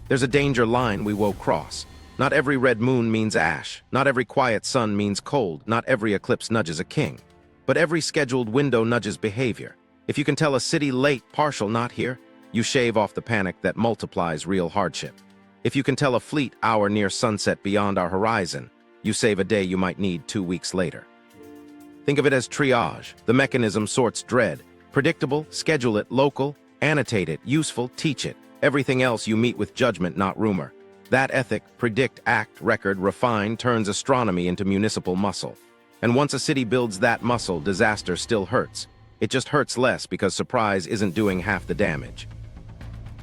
S1: There's a danger line we won't cross. Not every red moon means ash, not every quiet sun means cold, not every eclipse nudges a king. But every scheduled window nudges behavior. If you can tell a city late, partial, not here, you shave off the panic that multiplies real hardship. If you can tell a fleet hour near sunset beyond our horizon, you save a day you might need 2 weeks later. Think of it as triage. The mechanism sorts dread. Predictable, schedule it, local, annotate it, useful, teach it. Everything else you meet with judgment, not rumor. That ethic, predict, act, record, refine, turns astronomy into municipal muscle. And once a city builds that muscle, disaster still hurts. It just hurts less because surprise isn't doing half the damage.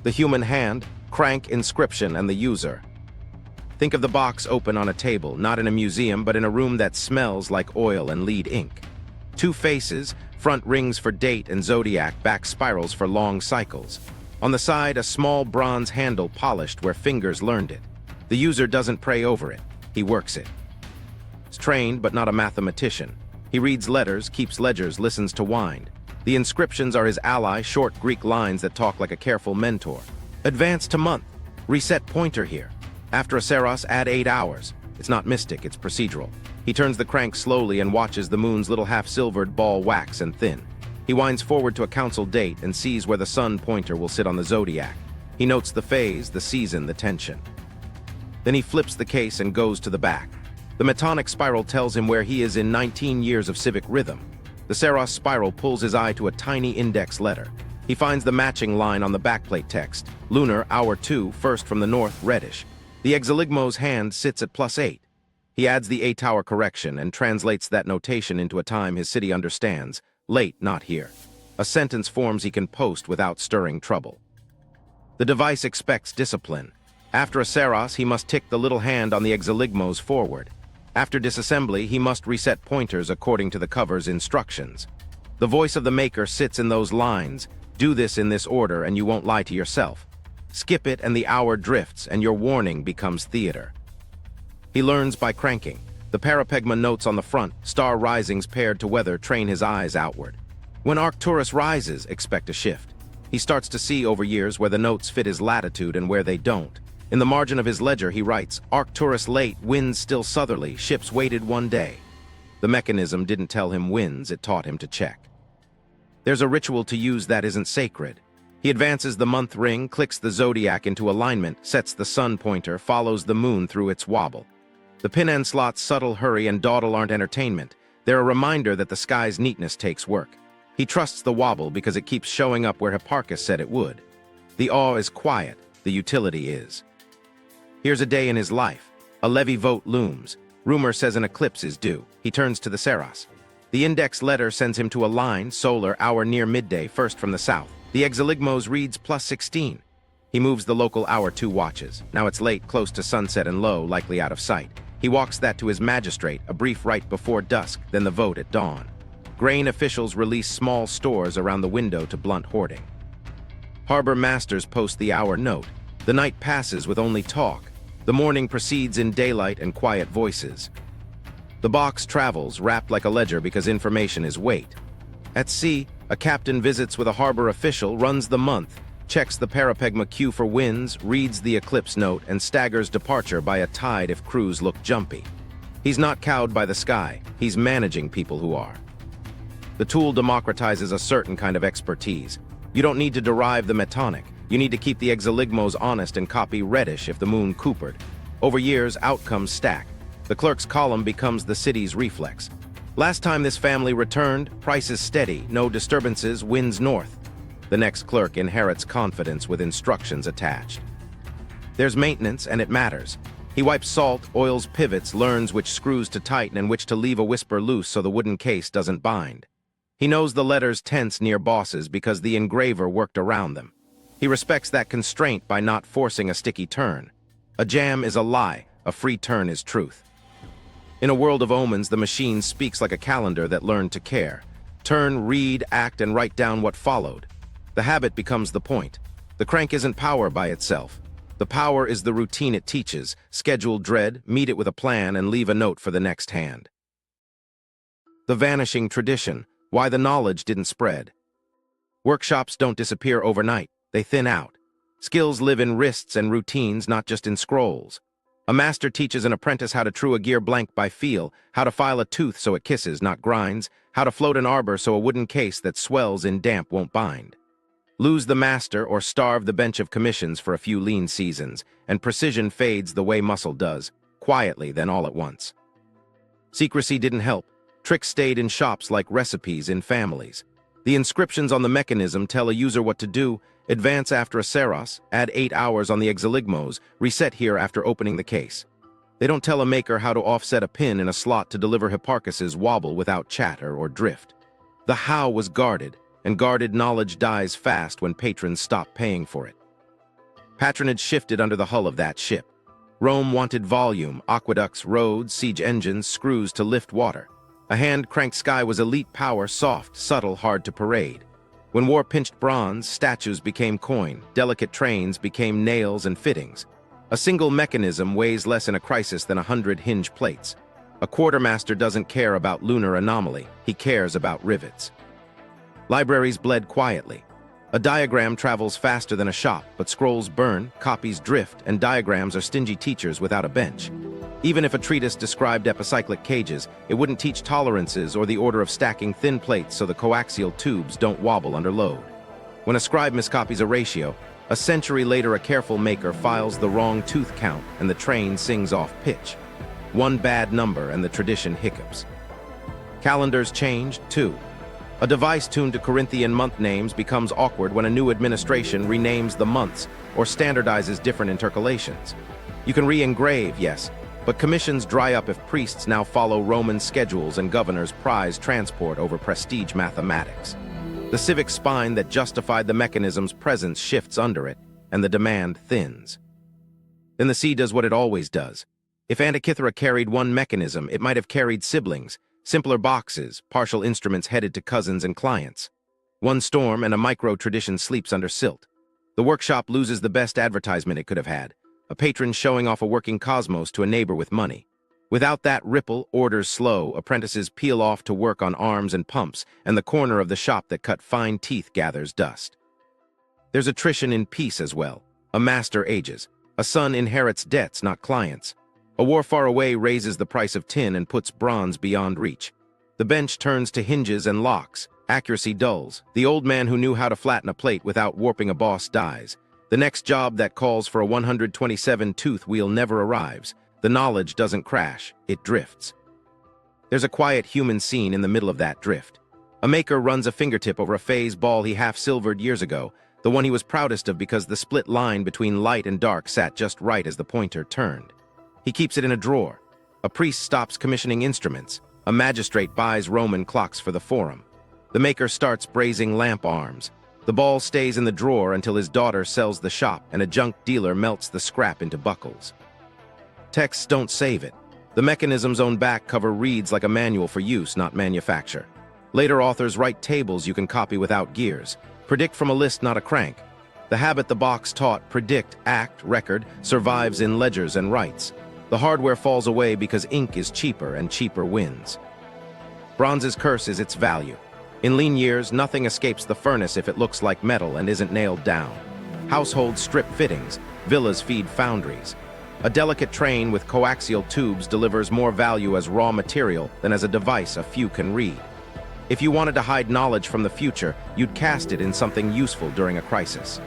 S1: The human hand, crank, inscription, and the user. Think of the box open on a table, not in a museum, but in a room that smells like oil and lead ink. 2 faces, front rings for date and zodiac, back spirals for long cycles. On the side, a small bronze handle polished where fingers learned it. The user doesn't pray over it, he works it. He's trained but not a mathematician. He reads letters, keeps ledgers, listens to wind. The inscriptions are his ally, short Greek lines that talk like a careful mentor. Advance to month. Reset pointer here. After a Saros, add 8 hours. It's not mystic, it's procedural. He turns the crank slowly and watches the moon's little half-silvered ball wax and thin. He winds forward to a council date and sees where the sun pointer will sit on the zodiac. He notes the phase, the season, the tension. Then he flips the case and goes to the back. The metonic spiral tells him where he is in 19 years of civic rhythm. The Saros spiral pulls his eye to a tiny index letter. He finds the matching line on the backplate text. Lunar, hour 2, first from the north, reddish. The Exeligmos hand sits at +8. He adds the 8-hour correction and translates that notation into a time his city understands. Late, not here. A sentence forms he can post without stirring trouble. The device expects discipline. After a Saros, he must tick the little hand on the Exeligmos forward. After disassembly, he must reset pointers according to the cover's instructions. The voice of the maker sits in those lines. Do this in this order and you won't lie to yourself. Skip it and the hour drifts and your warning becomes theater. He learns by cranking. The parapegma notes on the front, star risings paired to weather, train his eyes outward. When Arcturus rises, expect a shift. He starts to see over years where the notes fit his latitude and where they don't. In the margin of his ledger, he writes, Arcturus late, winds still southerly, ships waited 1 day. The mechanism didn't tell him winds, it taught him to check. There's a ritual to use that isn't sacred. He advances the month ring, clicks the zodiac into alignment, sets the sun pointer, follows the moon through its wobble. The pin and slot's subtle hurry and dawdle aren't entertainment. They're a reminder that the sky's neatness takes work. He trusts the wobble because it keeps showing up where Hipparchus said it would. The awe is quiet, the utility is. Here's a day in his life. A levy vote looms. Rumor says an eclipse is due. He turns to the Saros. The index letter sends him to a line, solar, hour near midday, first from the south. The Exeligmos reads +16. He moves the local hour 2 watches. Now it's late, close to sunset and low, likely out of sight. He walks that to his magistrate, a brief right before dusk, then the vote at dawn. Grain officials release small stores around the window to blunt hoarding. Harbor masters post the hour note. The night passes with only talk. The morning proceeds in daylight and quiet voices. The box travels, wrapped like a ledger because information is weight. At sea, a captain visits with a harbor official, runs the month, checks the parapegma queue for winds, reads the eclipse note, and staggers departure by a tide if crews look jumpy. He's not cowed by the sky, he's managing people who are. The tool democratizes a certain kind of expertise. You don't need to derive the metonic. You need to keep the Exeligmos honest and copy reddish if the moon coopered. Over years, outcomes stack. The clerk's column becomes the city's reflex. Last time this family returned, price is steady, no disturbances, winds north. The next clerk inherits confidence with instructions attached. There's maintenance, and it matters. He wipes salt, oils pivots, learns which screws to tighten and which to leave a whisper loose so the wooden case doesn't bind. He knows the letters tense near bosses because the engraver worked around them. He respects that constraint by not forcing a sticky turn. A jam is a lie, a free turn is truth. In a world of omens, the machine speaks like a calendar that learned to care. Turn, read, act, and write down what followed. The habit becomes the point. The crank isn't power by itself. The power is the routine it teaches. Schedule dread, meet it with a plan, and leave a note for the next hand. The vanishing tradition, why the knowledge didn't spread. Workshops don't disappear overnight. They thin out. Skills live in wrists and routines, not just in scrolls. A master teaches an apprentice how to true a gear blank by feel, how to file a tooth so it kisses, not grinds, how to float an arbor so a wooden case that swells in damp won't bind. Lose the master or starve the bench of commissions for a few lean seasons, and precision fades the way muscle does, quietly then all at once. Secrecy didn't help. Tricks stayed in shops like recipes in families. The inscriptions on the mechanism tell a user what to do. Advance after a Saros, add 8 hours on the Exeligmos, reset here after opening the case. They don't tell a maker how to offset a pin in a slot to deliver Hipparchus's wobble without chatter or drift. The how was guarded, and guarded knowledge dies fast when patrons stop paying for it. Patronage shifted under the hull of that ship. Rome wanted volume, aqueducts, roads, siege engines, screws to lift water. A hand-cranked sky was elite power, soft, subtle, hard to parade. When war pinched bronze, statues became coin, delicate trains became nails and fittings. A single mechanism weighs less in a crisis than 100 hinge plates. A quartermaster doesn't care about lunar anomaly, he cares about rivets. Libraries bled quietly. A diagram travels faster than a shop, but scrolls burn, copies drift, and diagrams are stingy teachers without a bench. Even if a treatise described epicyclic cages, it wouldn't teach tolerances or the order of stacking thin plates so the coaxial tubes don't wobble under load. When a scribe miscopies a ratio, a century later a careful maker files the wrong tooth count and the train sings off pitch. One bad number and the tradition hiccups. Calendars changed, too. A device tuned to Corinthian month names becomes awkward when a new administration renames the months or standardizes different intercalations. You can re-engrave, yes, but commissions dry up if priests now follow Roman schedules and governors prize transport over prestige mathematics. The civic spine that justified the mechanism's presence shifts under it, and the demand thins. Then the sea does what it always does. If Antikythera carried one mechanism, it might have carried siblings, simpler boxes, partial instruments headed to cousins and clients. One storm and a micro-tradition sleeps under silt. The workshop loses the best advertisement it could have had, a patron showing off a working cosmos to a neighbor with money. Without that ripple, orders slow, apprentices peel off to work on arms and pumps, and the corner of the shop that cut fine teeth gathers dust. There's attrition in peace as well. A master ages. A son inherits debts, not clients. A war far away raises the price of tin and puts bronze beyond reach. The bench turns to hinges and locks. Accuracy dulls. The old man who knew how to flatten a plate without warping a boss dies. The next job that calls for a 127-tooth wheel never arrives. The knowledge doesn't crash, it drifts. There's a quiet human scene in the middle of that drift. A maker runs a fingertip over a phase ball he half-silvered years ago, the one he was proudest of because the split line between light and dark sat just right as the pointer turned. He keeps it in a drawer. A priest stops commissioning instruments. A magistrate buys Roman clocks for the forum. The maker starts brazing lamp arms. The ball stays in the drawer until his daughter sells the shop and a junk dealer melts the scrap into buckles. Texts don't save it. The mechanism's own back cover reads like a manual for use, not manufacture. Later authors write tables you can copy without gears. Predict from a list, not a crank. The habit the box taught, predict, act, record, survives in ledgers and writes. The hardware falls away because ink is cheaper and cheaper wins. Bronze's curse is its value. In lean years, nothing escapes the furnace if it looks like metal and isn't nailed down. Households strip fittings, villas feed foundries. A delicate train with coaxial tubes delivers more value as raw material than as a device a few can read. If you wanted to hide knowledge from the future, you'd cast it in something useful during a crisis.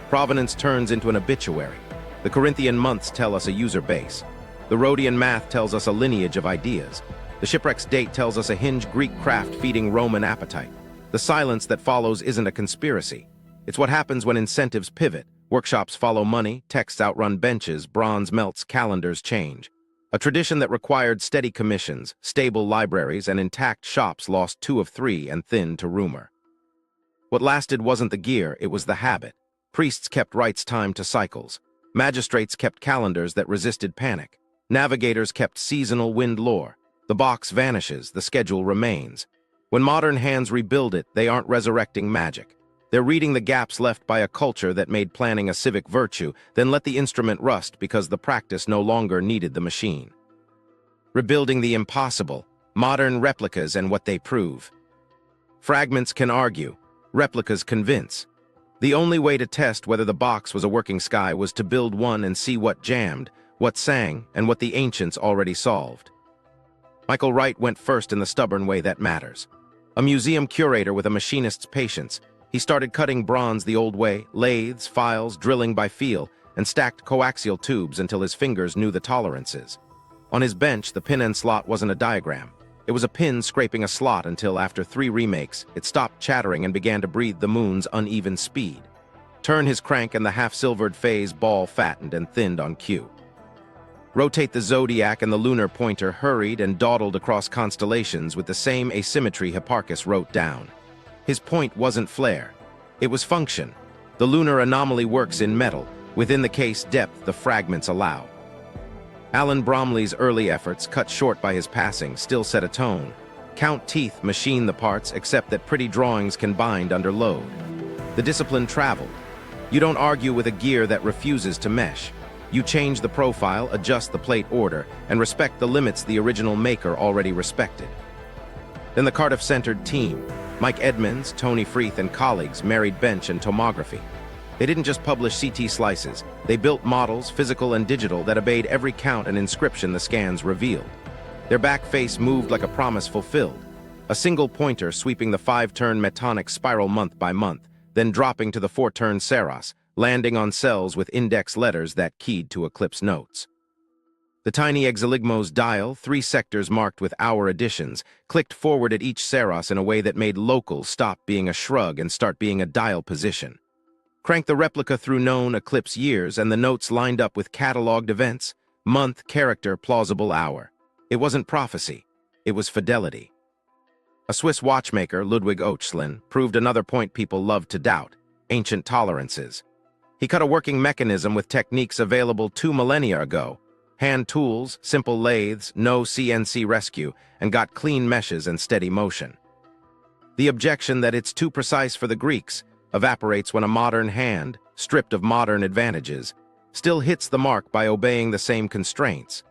S1: Provenance turns into an obituary. The Corinthian months tell us a user base. The Rhodian math tells us a lineage of ideas. The shipwreck's date tells us a hinged Greek craft feeding Roman appetite. The silence that follows isn't a conspiracy. It's what happens when incentives pivot. Workshops follow money, texts outrun benches, bronze melts, calendars change. A tradition that required steady commissions, stable libraries, and intact shops lost 2 of 3 and thinned to rumor. What lasted wasn't the gear, it was the habit. Priests kept rites timed to cycles. Magistrates kept calendars that resisted panic. Navigators kept seasonal wind lore. The box vanishes, the schedule remains. When modern hands rebuild it, they aren't resurrecting magic. They're reading the gaps left by a culture that made planning a civic virtue, then let the instrument rust because the practice no longer needed the machine. Rebuilding the impossible, modern replicas and what they prove. Fragments can argue, replicas convince. The only way to test whether the box was a working sky was to build one and see what jammed, what sang, and what the ancients already solved. Michael Wright went first in the stubborn way that matters. A museum curator with a machinist's patience, he started cutting bronze the old way, lathes, files, drilling by feel, and stacked coaxial tubes until his fingers knew the tolerances. On his bench, the pin and slot wasn't a diagram. It was a pin scraping a slot until, after 3 remakes, it stopped chattering and began to breathe the moon's uneven speed. Turn his crank and the half-silvered phase ball fattened and thinned on cue. Rotate the zodiac and the lunar pointer hurried and dawdled across constellations with the same asymmetry Hipparchus wrote down. His point wasn't flare. It was function. The lunar anomaly works in metal. Within the case depth the fragments allow. Alan Bromley's early efforts, cut short by his passing, still set a tone. Count teeth machine the parts, except that pretty drawings can bind under load. The discipline traveled. You don't argue with a gear that refuses to mesh. You change the profile, adjust the plate order, and respect the limits the original maker already respected. Then the Cardiff-centered team, Mike Edmonds, Tony Freeth, and colleagues married bench and tomography. They didn't just publish CT slices, they built models, physical and digital, that obeyed every count and inscription the scans revealed. Their back face moved like a promise fulfilled, a single pointer sweeping the 5-turn metonic spiral month by month, then dropping to the 4-turn Saros, landing on cells with index letters that keyed to Eclipse notes. The tiny Exeligmos dial, 3 sectors marked with hour additions, clicked forward at each Saros in a way that made local stop being a shrug and start being a dial position. Crank the replica through known Eclipse years, and the notes lined up with catalogued events, month, character, plausible hour. It wasn't prophecy, it was fidelity. A Swiss watchmaker, Ludwig Oechslin, proved another point people loved to doubt: ancient tolerances. He cut a working mechanism with techniques available 2 millennia ago: hand tools, simple lathes, no CNC rescue, and got clean meshes and steady motion. The objection that it's too precise for the Greeks evaporates when a modern hand, stripped of modern advantages, still hits the mark by obeying the same constraints.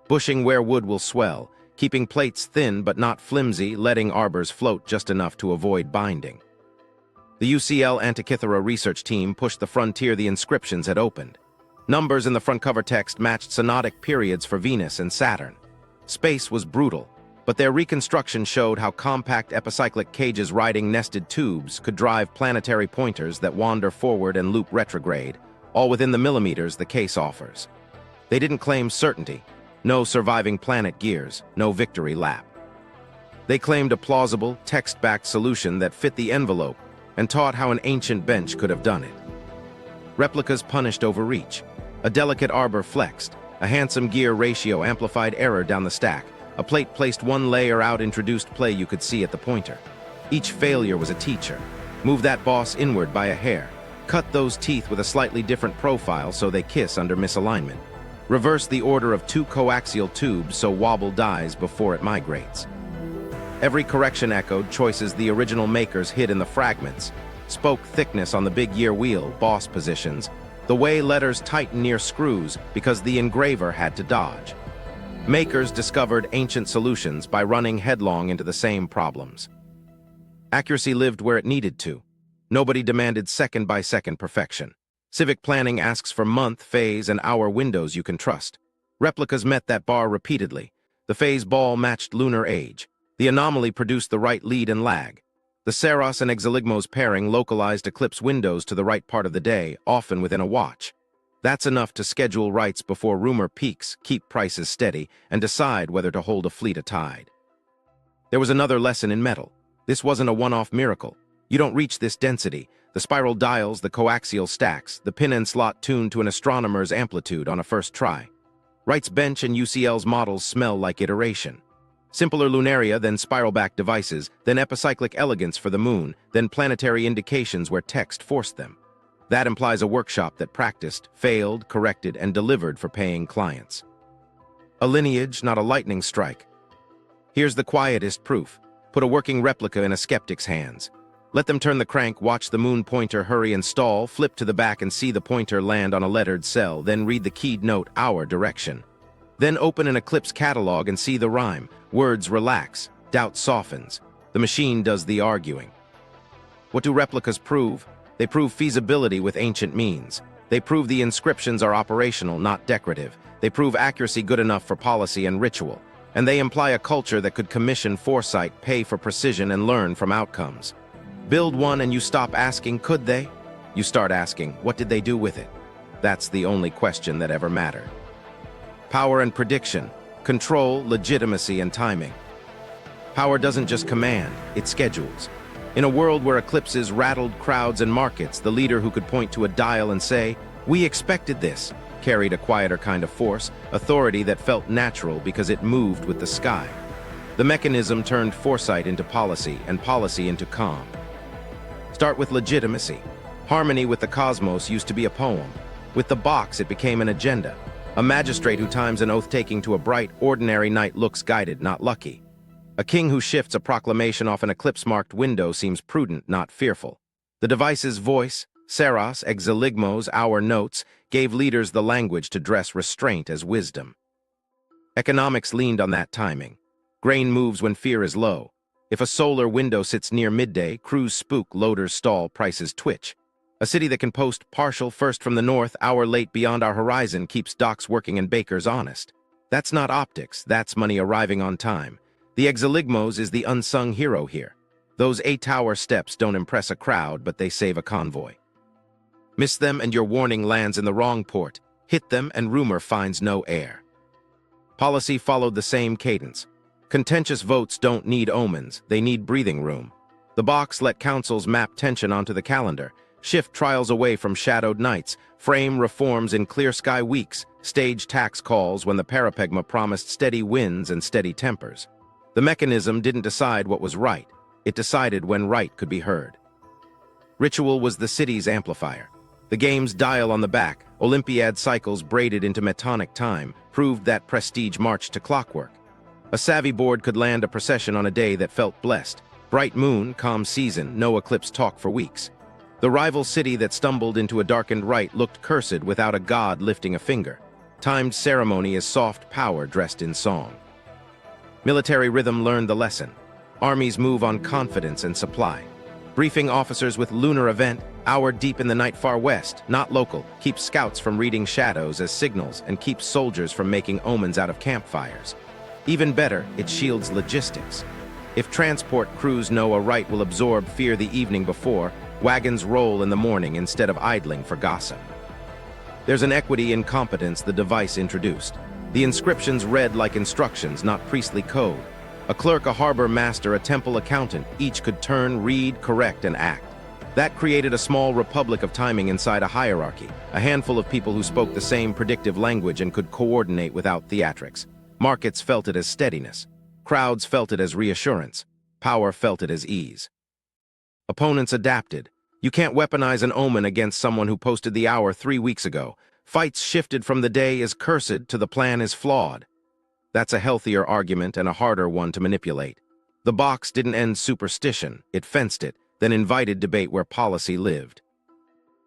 S1: Bushing where wood will swell, keeping plates thin but not flimsy, letting arbors float just enough to avoid binding. The UCL Antikythera research team pushed the frontier the inscriptions had opened. Numbers in the front cover text matched synodic periods for Venus and Saturn. Space was brutal, but their reconstruction showed how compact epicyclic cages riding nested tubes could drive planetary pointers that wander forward and loop retrograde, all within the millimeters the case offers. They didn't claim certainty. No surviving planet gears, no victory lap. They claimed a plausible, text-backed solution that fit the envelope and taught how an ancient bench could have done it. Replicas punished overreach. A delicate arbor flexed. A handsome gear ratio amplified error down the stack. A plate placed 1 layer out introduced play you could see at the pointer. Each failure was a teacher. Move that boss inward by a hair. Cut those teeth with a slightly different profile so they kiss under misalignment. Reverse the order of 2 coaxial tubes so wobble dies before it migrates. Every correction echoed choices the original makers hid in the fragments, spoke thickness on the big year wheel, boss positions, the way letters tighten near screws because the engraver had to dodge. Makers discovered ancient solutions by running headlong into the same problems. Accuracy lived where it needed to. Nobody demanded second-by-second perfection. Civic planning asks for month, phase, and hour windows you can trust. Replicas met that bar repeatedly. The phase ball matched lunar age. The anomaly produced the right lead and lag. The Saros and Exeligmos pairing localized eclipse windows to the right part of the day, often within a watch. That's enough to schedule rights before rumor peaks, keep prices steady, and decide whether to hold a fleet atide. There was another lesson in metal. This wasn't a one-off miracle. You don't reach this density. The spiral dials, the coaxial stacks, the pin and slot tuned to an astronomer's amplitude on a first try. Wright's bench and UCL's models smell like iteration. Simpler lunaria, then spiral-back devices, then epicyclic elegance for the moon, then planetary indications where text forced them. That implies a workshop that practiced, failed, corrected, and delivered for paying clients. A lineage, not a lightning strike. Here's the quietest proof. Put a working replica in a skeptic's hands. Let them turn the crank, watch the moon pointer hurry and stall, flip to the back and see the pointer land on a lettered cell, then read the keyed note, our direction. Then open an Eclipse catalog and see the rhyme. Words relax, doubt softens. The machine does the arguing. What do replicas prove? They prove feasibility with ancient means. They prove the inscriptions are operational, not decorative. They prove accuracy good enough for policy and ritual. And they imply a culture that could commission foresight, pay for precision, and learn from outcomes. Build one and you stop asking, could they? You start asking, what did they do with it? That's the only question that ever mattered. Power and prediction, control, legitimacy, and timing. Power doesn't just command, it schedules. In a world where eclipses rattled crowds and markets, the leader who could point to a dial and say, "We expected this," carried a quieter kind of force, authority that felt natural because it moved with the sky. The mechanism turned foresight into policy and policy into calm. Start with legitimacy. Harmony with the cosmos used to be a poem. With the box, it became an agenda. A magistrate who times an oath-taking to a bright, ordinary night looks guided, not lucky. A king who shifts a proclamation off an eclipse-marked window seems prudent, not fearful. The device's voice, Saros, Exeligmos, our notes, gave leaders the language to dress restraint as wisdom. Economics leaned on that timing. Grain moves when fear is low. If a solar window sits near midday, crews spook, loaders stall, prices twitch. A city that can post partial first from the north, hour late beyond our horizon, keeps docks working and bakers honest. That's not optics, that's money arriving on time. The Exeligmos is the unsung hero here. Those 8-tower steps don't impress a crowd, but they save a convoy. Miss them and your warning lands in the wrong port. Hit them and rumor finds no air. Policy followed the same cadence. Contentious votes don't need omens, they need breathing room. The box let councils map tension onto the calendar, shift trials away from shadowed nights, frame reforms in clear sky weeks, stage tax calls when the parapegma promised steady winds and steady tempers. The mechanism didn't decide what was right, it decided when right could be heard. Ritual was the city's amplifier. The game's dial on the back, Olympiad cycles braided into metonic time, proved that prestige marched to clockwork. A savvy board could land a procession on a day that felt blessed. Bright moon, calm season, no eclipse talk for weeks. The rival city that stumbled into a darkened rite looked cursed without a god lifting a finger. Timed ceremony is soft power dressed in song. Military rhythm learned the lesson. Armies move on confidence and supply. Briefing officers with lunar event, hour deep in the night far west, not local, keeps scouts from reading shadows as signals and keeps soldiers from making omens out of campfires. Even better, it shields logistics. If transport crews know a rite will absorb fear the evening before, wagons roll in the morning instead of idling for gossip. There's an equity in competence the device introduced. The inscriptions read like instructions, not priestly code. A clerk, a harbor master, a temple accountant, each could turn, read, correct, and act. That created a small republic of timing inside a hierarchy, a handful of people who spoke the same predictive language and could coordinate without theatrics. Markets felt it as steadiness. Crowds felt it as reassurance. Power felt it as ease. Opponents adapted. You can't weaponize an omen against someone who posted the hour 3 weeks ago. Fights shifted from the day is cursed to the plan is flawed. That's a healthier argument and a harder one to manipulate. The box didn't end superstition, it fenced it, then invited debate where policy lived.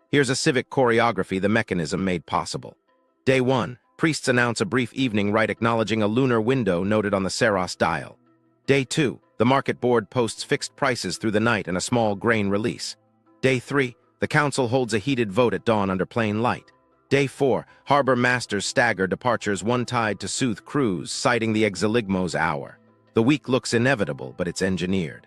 S1: Here's a civic choreography the mechanism made possible. Day 1. Priests announce a brief evening rite acknowledging a lunar window noted on the Saros dial. Day 2. The market board posts fixed prices through the night and a small grain release. Day 3. The council holds a heated vote at dawn under plain light. Day 4. Harbor masters stagger departures one tide to soothe crews, citing the Exeligmos hour. The week looks inevitable, but it's engineered.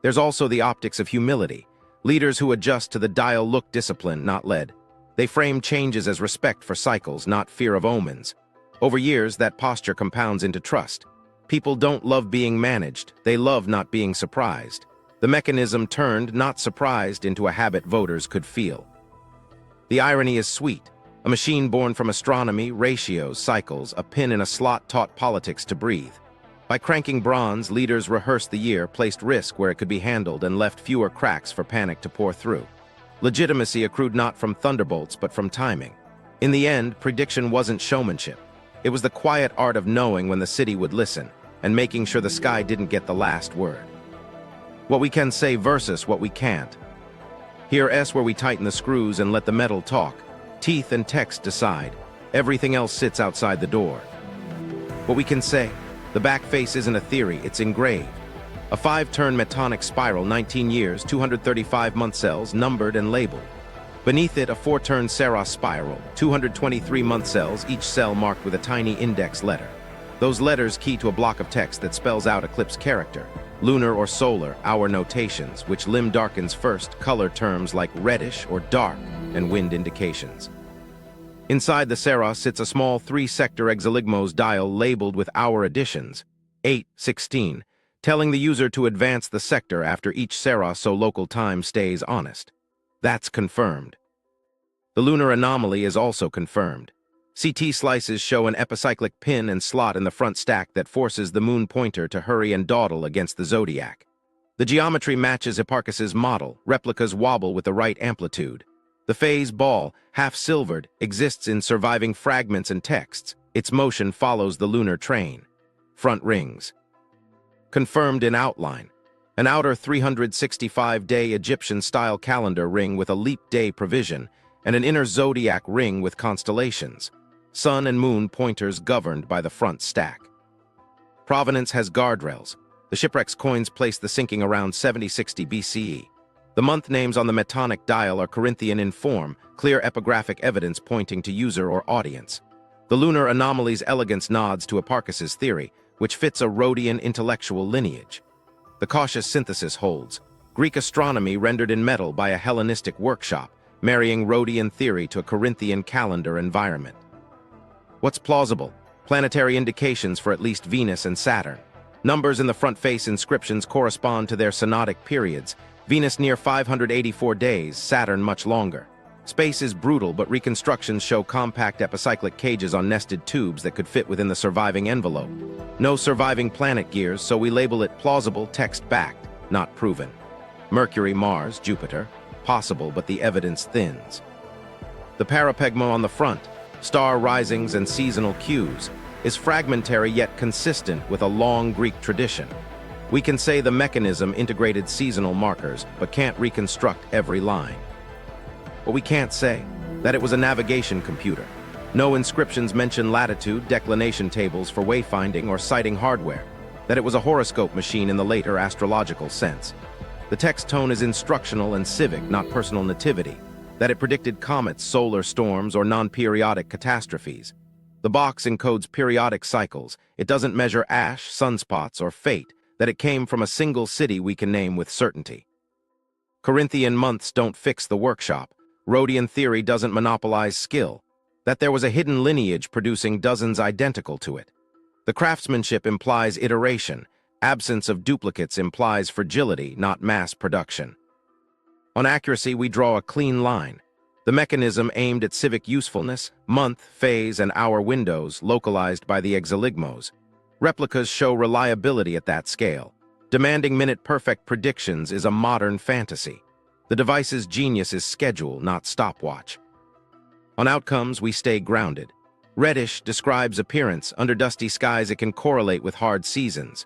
S1: There's also the optics of humility. Leaders who adjust to the dial look disciplined, not led. They frame changes as respect for cycles, not fear of omens. Over years, that posture compounds into trust. People don't love being managed, they love not being surprised. The mechanism turned, not surprised, into a habit voters could feel. The irony is sweet. A machine born from astronomy, ratios, cycles, a pin in a slot taught politics to breathe. By cranking bronze, leaders rehearsed the year, placed risk where it could be handled, and left fewer cracks for panic to pour through. Legitimacy accrued not from thunderbolts, but from timing. In the end, prediction wasn't showmanship. It was the quiet art of knowing when the city would listen, and making sure the sky didn't get the last word. What we can say versus what we can't. Here S where we tighten the screws and let the metal talk. Teeth and text decide. Everything else sits outside the door. What we can say, the back face isn't a theory, it's engraved. A 5-turn metonic spiral, 19 years, 235 month cells, numbered and labeled. Beneath it, a 4-turn Saros spiral, 223 month cells, each cell marked with a tiny index letter. Those letters key to a block of text that spells out Eclipse character, lunar or solar, hour notations, which limb darkens first, color terms like reddish or dark, and wind indications. Inside the Saros sits a small 3-sector Exeligmos dial labeled with hour additions, 8, 16, telling the user to advance the sector after each Saros so local time stays honest. That's confirmed. The lunar anomaly is also confirmed. CT slices show an epicyclic pin and slot in the front stack that forces the moon pointer to hurry and dawdle against the zodiac. The geometry matches Hipparchus's model, replicas wobble with the right amplitude. The phase ball, half-silvered, exists in surviving fragments and texts. Its motion follows the lunar train. Front rings. confirmed in outline. An outer 365-day Egyptian-style calendar ring with a leap day provision, and an inner zodiac ring with constellations. Sun and moon pointers governed by the front stack. Provenance has guardrails. The shipwreck's coins place the sinking around 7060 BCE. The month names on the metonic dial are Corinthian in form, clear epigraphic evidence pointing to user or audience. The lunar anomaly's elegance nods to Hipparchus's theory, which fits a Rhodian intellectual lineage. The cautious synthesis holds. Greek astronomy rendered in metal by a Hellenistic workshop, marrying Rhodian theory to a Corinthian calendar environment. What's plausible? Planetary indications for at least Venus and Saturn. Numbers in the front face inscriptions correspond to their synodic periods. Venus near 584 days, Saturn much longer. Space is brutal, but reconstructions show compact epicyclic cages on nested tubes that could fit within the surviving envelope. No surviving planet gears, so we label it plausible, text-backed, not proven. Mercury, Mars, Jupiter, possible, but the evidence thins. The parapegma on the front, star risings and seasonal cues, is fragmentary yet consistent with a long Greek tradition. We can say the mechanism integrated seasonal markers, but can't reconstruct every line. What we can't say, that it was a navigation computer. No inscriptions mention latitude, declination tables for wayfinding or sighting hardware. That it was a horoscope machine in the later astrological sense. The text tone is instructional and civic, not personal nativity. That it predicted comets, solar storms, or non-periodic catastrophes. The box encodes periodic cycles. It doesn't measure ash, sunspots, or fate. That it came from a single city we can name with certainty. Corinthian months don't fix the workshop. Rhodian theory doesn't monopolize skill. That there was a hidden lineage producing dozens identical to it. The craftsmanship implies iteration. Absence of duplicates implies fragility, not mass production. On accuracy, we draw a clean line. The mechanism aimed at civic usefulness, month, phase, and hour windows localized by the Exeligmos. Replicas show reliability at that scale. Demanding minute-perfect predictions is a modern fantasy. The device's genius is schedule, not stopwatch. On outcomes, we stay grounded. Reddish describes appearance. Under dusty skies, it can correlate with hard seasons.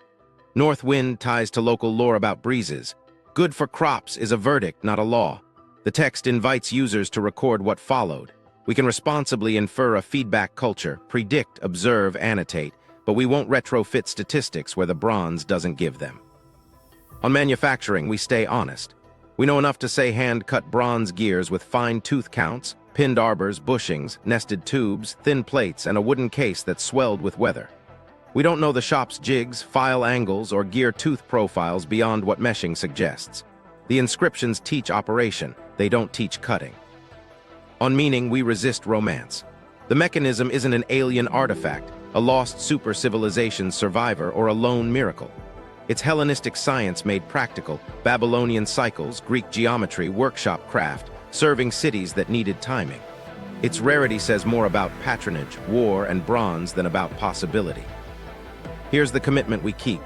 S1: North wind ties to local lore about breezes. Good for crops is a verdict, not a law. The text invites users to record what followed. We can responsibly infer a feedback culture, predict, observe, annotate, but we won't retrofit statistics where the bronze doesn't give them. On manufacturing, we stay honest. We know enough to say hand-cut bronze gears with fine tooth counts, pinned arbors, bushings, nested tubes, thin plates, and a wooden case that swelled with weather. We don't know the shop's jigs, file angles, or gear tooth profiles beyond what meshing suggests. The inscriptions teach operation, they don't teach cutting. On meaning, we resist romance. The mechanism isn't an alien artifact, a lost super-civilization survivor, or a lone miracle. It's Hellenistic science made practical, Babylonian cycles, Greek geometry, workshop craft, serving cities that needed timing. Its rarity says more about patronage, war, and bronze than about possibility. Here's the commitment we keep.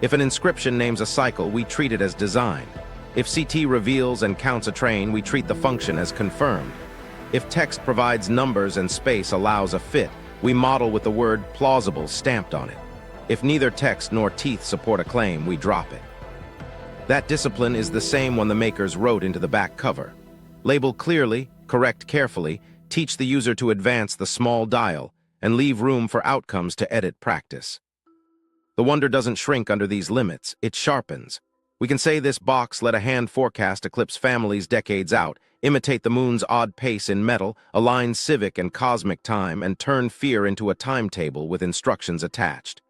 S1: If an inscription names a cycle, we treat it as designed. If CT reveals and counts a train, we treat the function as confirmed. If text provides numbers and space allows a fit, we model with the word plausible stamped on it. If neither text nor teeth support a claim, we drop it. That discipline is the same one the makers wrote into the back cover. Label clearly, correct carefully, teach the user to advance the small dial, and leave room for outcomes to edit practice. The wonder doesn't shrink under these limits, it sharpens. We can say this box let a hand forecast Eclipse families decades out, imitate the moon's odd pace in metal, align civic and cosmic time, and turn fear into a timetable with instructions attached.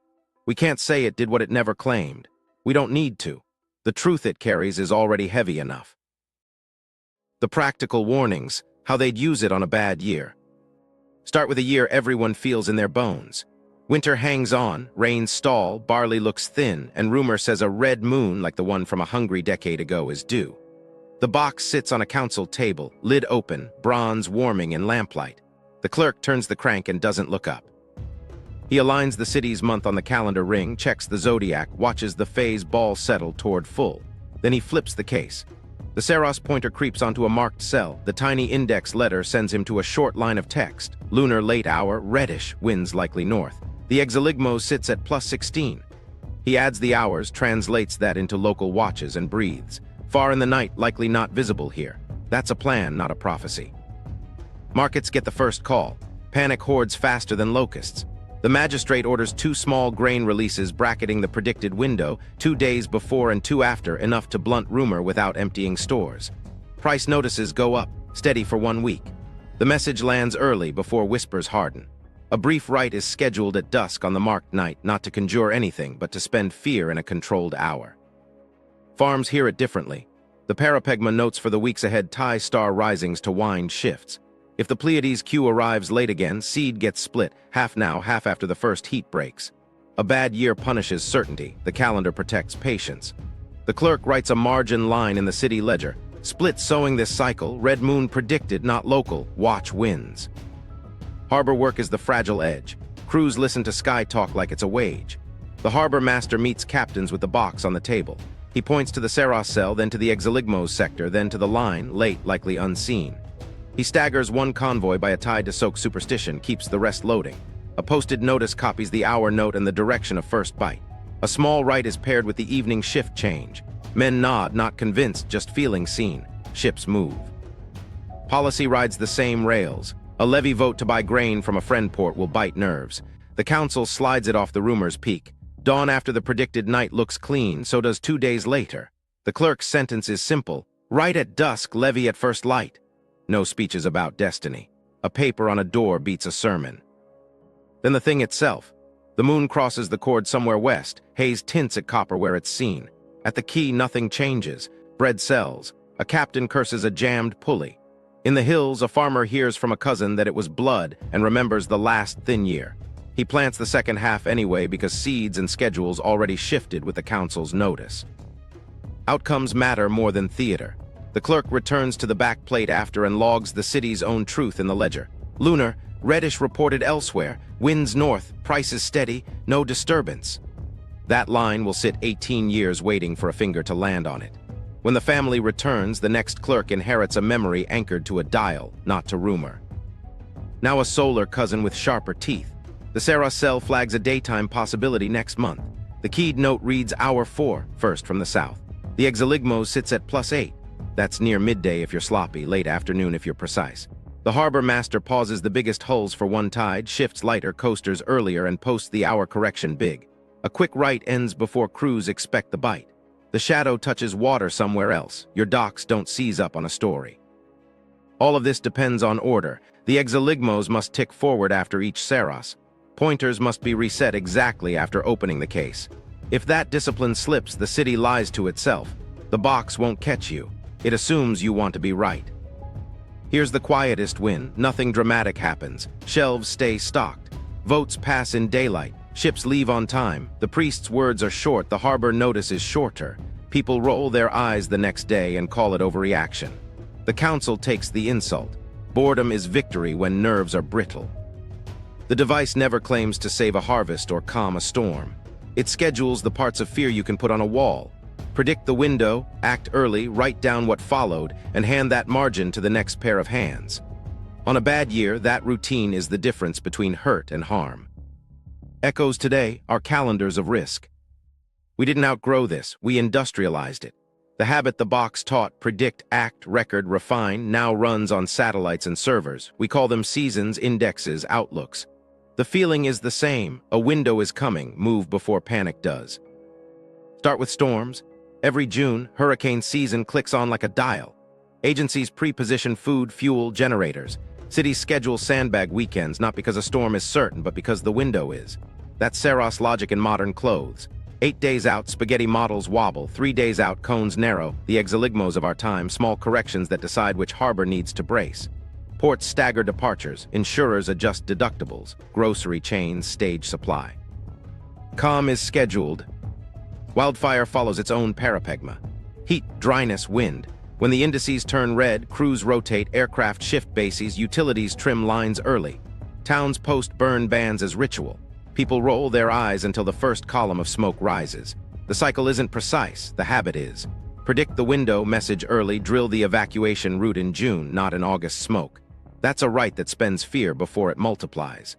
S1: We can't say it did what it never claimed. We don't need to. The truth it carries is already heavy enough. The practical warnings, how they'd use it on a bad year. Start with a year everyone feels in their bones. Winter hangs on, rains stall, barley looks thin, and rumor says a red moon like the one from a hungry decade ago is due. The box sits on a council table, lid open, bronze warming in lamplight. The clerk turns the crank and doesn't look up. He aligns the city's month on the calendar ring, checks the zodiac, watches the phase ball settle toward full. Then he flips the case. The Saros pointer creeps onto a marked cell. The tiny index letter sends him to a short line of text. Lunar late hour, reddish, winds likely north. The Exeligmos sits at +16. He adds the hours, translates that into local watches, and breathes. Far in the night, likely not visible here. That's a plan, not a prophecy. Markets get the first call. Panic hoards faster than locusts. The magistrate orders 2 small grain releases bracketing the predicted window, 2 days before and 2 after, enough to blunt rumor without emptying stores. Price notices go up, steady for 1 week. The message lands early before whispers harden. A brief rite is scheduled at dusk on the marked night, not to conjure anything, but to spend fear in a controlled hour. Farms hear it differently. The Parapegma notes for the weeks ahead tie star risings to wind shifts. If the Pleiades queue arrives late again, seed gets split, half now, half after the first heat breaks. A bad year punishes certainty, the calendar protects patience. The clerk writes a margin line in the city ledger. Split sowing this cycle, red moon predicted, not local, watch wins. Harbor work is the fragile edge. Crews listen to sky talk like it's a wage. The harbor master meets captains with the box on the table. He points to the Saros cell, then to the Exeligmos sector, then to the line, late, likely unseen. He staggers one convoy by a tide to soak superstition, keeps the rest loading. A posted notice copies the hour note and the direction of first bite. A small rite is paired with the evening shift change. Men nod, not convinced, just feeling seen. Ships move. Policy rides the same rails. A levy vote to buy grain from a friend port will bite nerves. The council slides it off the rumor's peak. Dawn after the predicted night looks clean, so does 2 days later. The clerk's sentence is simple. Right at dusk, levy at first light. No speeches about destiny. A paper on a door beats a sermon. Then the thing itself. The moon crosses the chord somewhere west. Haze tints at copper where it's seen. At the quay, nothing changes. Bread sells. A captain curses a jammed pulley. In the hills, a farmer hears from a cousin that it was blood and remembers the last thin year. He plants the second half anyway because seeds and schedules already shifted with the council's notice. Outcomes matter more than theater. The clerk returns to the back plate after and logs the city's own truth in the ledger. Lunar, reddish reported elsewhere. Winds north, prices steady, no disturbance. That line will sit 18 years waiting for a finger to land on it. When the family returns, the next clerk inherits a memory anchored to a dial, not to rumor. Now a solar cousin with sharper teeth. The Saros cell flags a daytime possibility next month. The keyed note reads hour 4, first from the south. The Exeligmos sits at +8. That's near midday if you're sloppy, late afternoon if you're precise. The harbor master pauses the biggest hulls for one tide, shifts lighter coasters earlier, and posts the hour correction big. A quick right ends before crews expect the bite. The shadow touches water somewhere else. Your docks don't seize up on a story. All of this depends on order. The Exeligmos must tick forward after each Saros. Pointers must be reset exactly after opening the case. If that discipline slips, the city lies to itself. The box won't catch you. It assumes you want to be right. Here's the quietest win. Nothing dramatic happens. Shelves stay stocked. Votes pass in daylight. Ships leave on time. The priest's words are short. The harbor notice is shorter. People roll their eyes the next day and call it overreaction. The council takes the insult. Boredom is victory when nerves are brittle. The device never claims to save a harvest or calm a storm. It schedules the parts of fear you can put on a wall. Predict the window, act early, write down what followed, and hand that margin to the next pair of hands. On a bad year, that routine is the difference between hurt and harm. Echoes today are calendars of risk. We didn't outgrow this, we industrialized it. The habit the box taught, predict, act, record, refine, now runs on satellites and servers. We call them seasons, indexes, outlooks. The feeling is the same. A window is coming, move before panic does. Start with storms. Every June, hurricane season clicks on like a dial. Agencies pre-position food, fuel, generators. Cities schedule sandbag weekends, not because a storm is certain, but because the window is. That's Saros logic in modern clothes. 8 days out, spaghetti models wobble. 3 days out, cones narrow. The Exeligmos of our time, small corrections that decide which harbor needs to brace. Ports stagger departures. Insurers adjust deductibles. Grocery chains stage supply. Calm is scheduled. Wildfire follows its own parapegma. Heat, dryness, wind. When the indices turn red, crews rotate, aircraft shift bases, utilities trim lines early. Towns post burn bans as ritual. People roll their eyes until the first column of smoke rises. The cycle isn't precise, the habit is. Predict the window, message early, drill the evacuation route in June, not in August smoke. That's a rite that spends fear before it multiplies.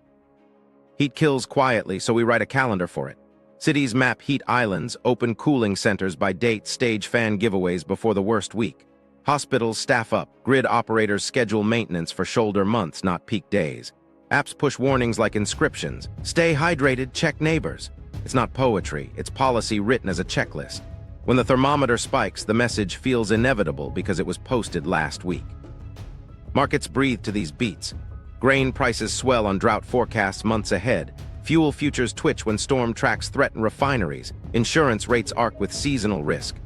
S1: Heat kills quietly, so we write a calendar for it. Cities map heat islands, open cooling centers by date, stage fan giveaways before the worst week. Hospitals staff up, grid operators schedule maintenance for shoulder months, not peak days. Apps push warnings like inscriptions. Stay hydrated, check neighbors. It's not poetry, it's policy written as a checklist. When the thermometer spikes, the message feels inevitable because it was posted last week. Markets breathe to these beats. Grain prices swell on drought forecasts months ahead. Fuel futures twitch when storm tracks threaten refineries. Insurance rates arc with seasonal risk.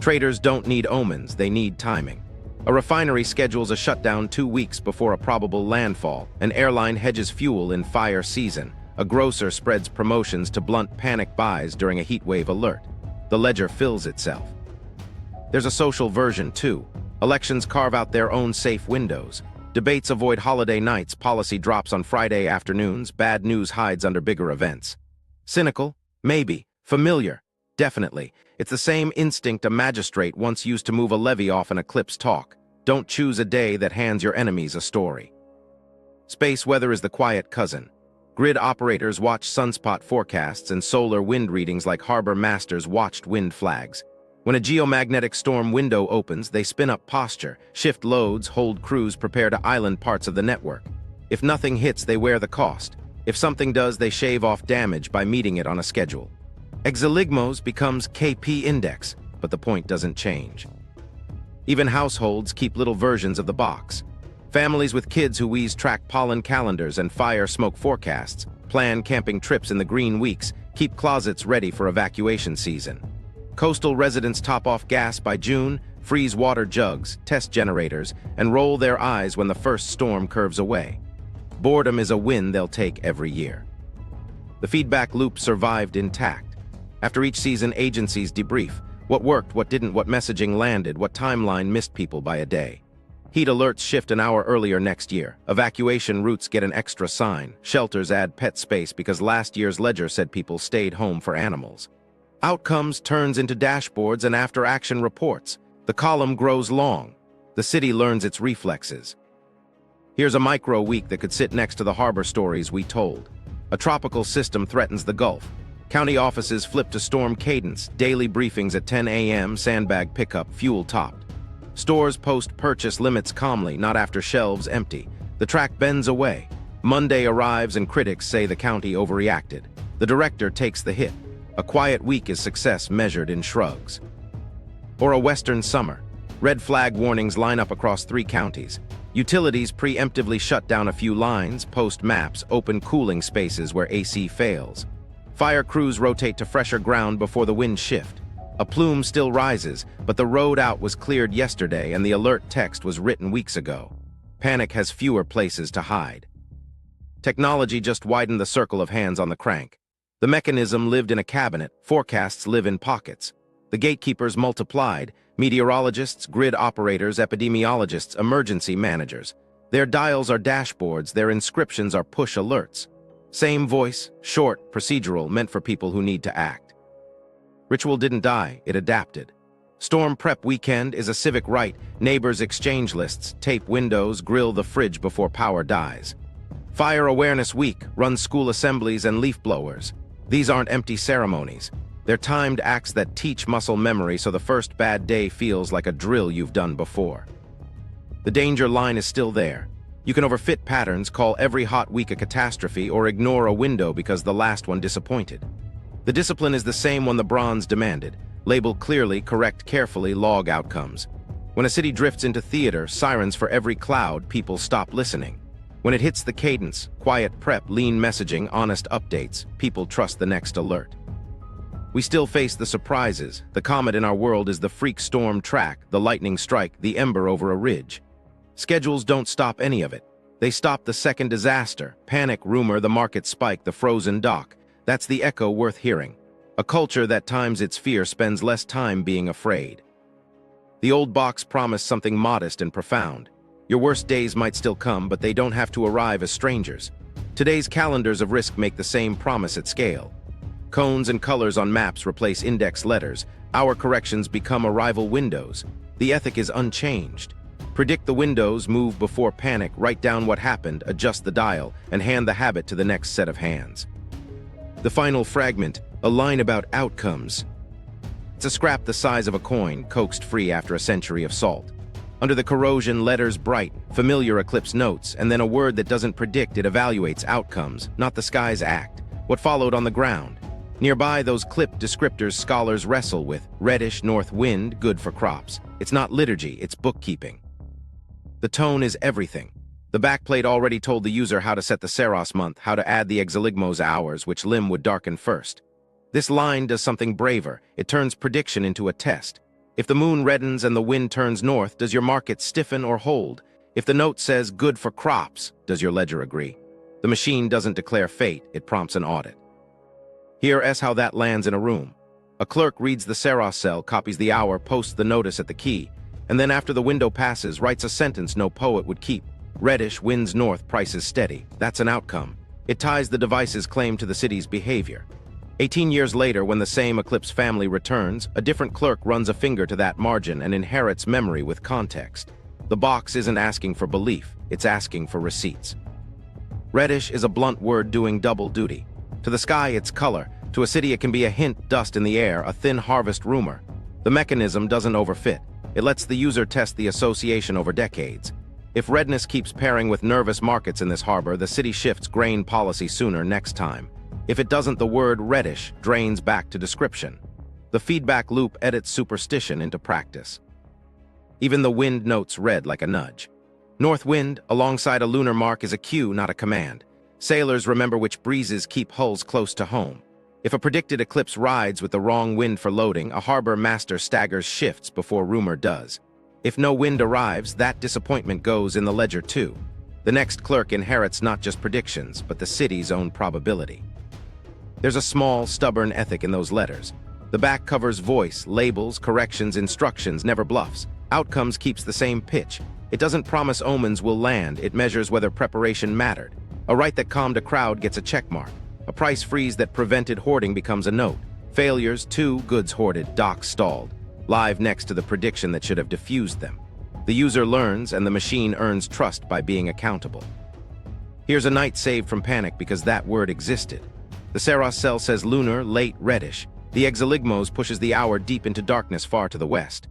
S1: Traders don't need omens, they need timing. A refinery schedules a shutdown 2 weeks before a probable landfall. An airline hedges fuel in fire season. A grocer spreads promotions to blunt panic buys during a heatwave alert. The ledger fills itself. There's a social version too. Elections carve out their own safe windows. Debates avoid holiday nights, policy drops on Friday afternoons, bad news hides under bigger events. Cynical? Maybe. Familiar? Definitely. It's the same instinct a magistrate once used to move a levy off an Eclipse talk. Don't choose a day that hands your enemies a story. Space weather is the quiet cousin. Grid operators watch sunspot forecasts and solar wind readings like harbor masters watched wind flags. When a geomagnetic storm window opens, they spin up posture, shift loads, hold crews, prepare to island parts of the network. If nothing hits, they wear the cost. If something does, they shave off damage by meeting it on a schedule. Exeligmos becomes KP index, but the point doesn't change. Even households keep little versions of the box. Families with kids who wheeze track pollen calendars and fire smoke forecasts, plan camping trips in the green weeks, keep closets ready for evacuation season. Coastal residents top off gas by June, freeze water jugs, test generators, and roll their eyes when the first storm curves away. Boredom is a win they'll take every year. The feedback loop survived intact. After each season, agencies debrief. What worked, what didn't, what messaging landed, what timeline missed people by a day. Heat alerts shift an hour earlier next year. Evacuation routes get an extra sign. Shelters add pet space because last year's ledger said people stayed home for animals. Outcomes turns into dashboards and after-action reports. The column grows long. The city learns its reflexes. Here's a micro week that could sit next to the harbor stories we told. A tropical system threatens the Gulf. County offices flip to storm cadence. Daily briefings at 10 a.m., sandbag pickup, fuel topped. Stores post purchase limits calmly, not after shelves empty. The track bends away. Monday arrives and critics say the county overreacted. The director takes the hit. A quiet week is success measured in shrugs. Or a western summer. Red flag warnings line up across 3 counties. Utilities preemptively shut down a few lines, post maps, open cooling spaces where AC fails. Fire crews rotate to fresher ground before the winds shift. A plume still rises, but the road out was cleared yesterday and the alert text was written weeks ago. Panic has fewer places to hide. Technology just widened the circle of hands on the crank. The mechanism lived in a cabinet, forecasts live in pockets. The gatekeepers multiplied, meteorologists, grid operators, epidemiologists, emergency managers. Their dials are dashboards, their inscriptions are push alerts. Same voice, short, procedural, meant for people who need to act. Ritual didn't die, it adapted. Storm prep weekend is a civic right, neighbors exchange lists, tape windows, grill the fridge before power dies. Fire Awareness Week runs school assemblies and leaf blowers. These aren't empty ceremonies. They're timed acts that teach muscle memory so the first bad day feels like a drill you've done before. The danger line is still there. You can overfit patterns, call every hot week a catastrophe, or ignore a window because the last one disappointed. The discipline is the same one the bronze demanded. Label clearly, correct carefully, log outcomes. When a city drifts into theater, sirens for every cloud, people stop listening. When it hits the cadence, quiet prep, lean messaging, honest updates, people trust the next alert. We still face the surprises. The comet in our world is the freak storm track, the lightning strike, the ember over a ridge. Schedules don't stop any of it. They stop the second disaster, panic, rumor, the market spike, the frozen dock. That's the echo worth hearing. A culture that times its fear spends less time being afraid. The old box promised something modest and profound. Your worst days might still come, but they don't have to arrive as strangers. Today's calendars of risk make the same promise at scale. Cones and colors on maps replace index letters. Our corrections become arrival windows. The ethic is unchanged. Predict the windows, move before panic, write down what happened, adjust the dial, and hand the habit to the next set of hands. The final fragment, A line about outcomes. It's a scrap the size of a coin, coaxed free after a century of salt. Under the corrosion, letters bright, familiar Eclipse notes, and then a word that doesn't predict, it evaluates outcomes, not the sky's act. What followed on the ground? Nearby, those clipped descriptors scholars wrestle with. Reddish north wind, good for crops. It's not liturgy, it's bookkeeping. The tone is everything. The backplate already told the user how to set the Saros month, how to add the Exeligmos hours, which limb would darken first. This line does something braver. It turns prediction into a test. If the moon reddens and the wind turns north, does your market stiffen or hold? If the note says good for crops, does your ledger agree? The machine doesn't declare fate, it prompts an audit. Here's how that lands in a room. A clerk reads the Saros cell, copies the hour, posts the notice at the key, and then after the window passes, writes a sentence no poet would keep. Reddish, winds north, prices steady. That's an outcome. It ties the device's claim to the city's behavior. 18 years later, when the same Eclipse family returns, a different clerk runs a finger to that margin and inherits memory with context. The box isn't asking for belief, it's asking for receipts. Reddish is a blunt word doing double duty. To the sky, it's color. To a city, it can be a hint, dust in the air, a thin harvest rumor. The mechanism doesn't overfit. It lets the user test the association over decades. If redness keeps pairing with nervous markets in this harbor, the city shifts grain policy sooner next time. If it doesn't, the word reddish drains back to description. The feedback loop edits superstition into practice. Even the wind notes red like a nudge. North wind, alongside a lunar mark, is a cue, not a command. Sailors remember which breezes keep hulls close to home. If a predicted eclipse rides with the wrong wind for loading, a harbor master staggers shifts before rumor does. If no wind arrives, that disappointment goes in the ledger too. The next clerk inherits not just predictions, but the city's own probability. There's a small, stubborn ethic in those letters. The back covers voice, labels, corrections, instructions, never bluffs. Outcomes keeps the same pitch. It doesn't promise omens will land, it measures whether preparation mattered. A right that calmed a crowd gets a check mark. A price freeze that prevented hoarding becomes a note. Failures, too, goods hoarded, docks stalled. Live next to the prediction that should have diffused them. The user learns, and the machine earns trust by being accountable. Here's a night saved from panic because that word existed. The Saros cell says lunar, late, reddish. The Exeligmos pushes the hour deep into darkness far to the west.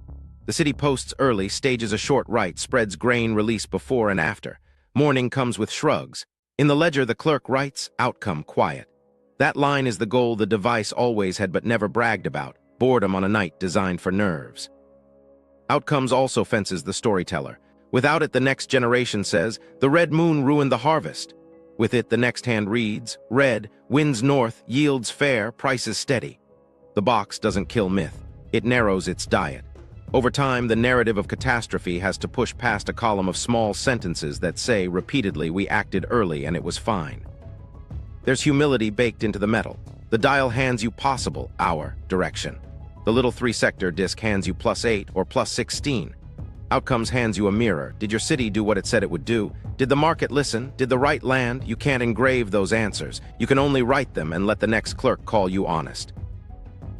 S1: The city posts early, stages a short rite, spreads grain release before and after. Morning comes with shrugs. In the ledger, the clerk writes, outcome quiet. That line is the goal the device always had but never bragged about, boredom on a night designed for nerves. Outcomes also fences the storyteller. Without it, the next generation says, the red moon ruined the harvest. With it, the next hand reads, red, winds north, yields fair, prices steady. The box doesn't kill myth. It narrows its diet. Over time, the narrative of catastrophe has to push past a column of small sentences that say repeatedly, we acted early and it was fine. There's humility baked into the metal. The dial hands you possible, hour, direction. The little 3-sector disc hands you +8 or +16. Outcomes hands you a mirror. Did your city do what it said it would do? Did the market listen? Did the right land? You can't engrave those answers. You can only write them and let the next clerk call you honest.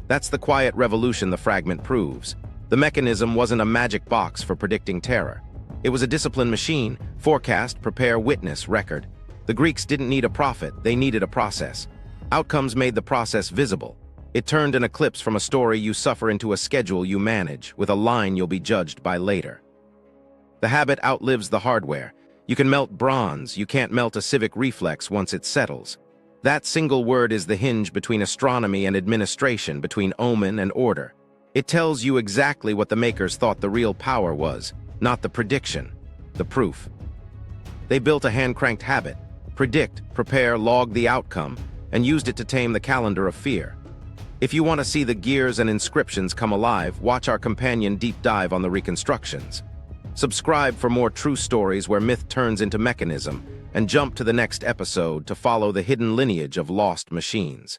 S1: That's the quiet revolution the fragment proves. The mechanism wasn't a magic box for predicting terror. It was a disciplined machine, forecast, prepare, witness, record. The Greeks didn't need a prophet, they needed a process. Outcomes made the process visible. It turned an eclipse from a story you suffer into a schedule you manage, with a line you'll be judged by later. The habit outlives the hardware. You can melt bronze, you can't melt a civic reflex once it settles. That single word is the hinge between astronomy and administration, between omen and order. It tells you exactly what the makers thought the real power was, not the prediction, the proof. They built a hand-cranked habit, predict, prepare, log the outcome, and used it to tame the calendar of fear. If you want to see the gears and inscriptions come alive, watch our companion deep dive on the reconstructions. Subscribe for more true stories where myth turns into mechanism, and jump to the next episode to follow the hidden lineage of lost machines.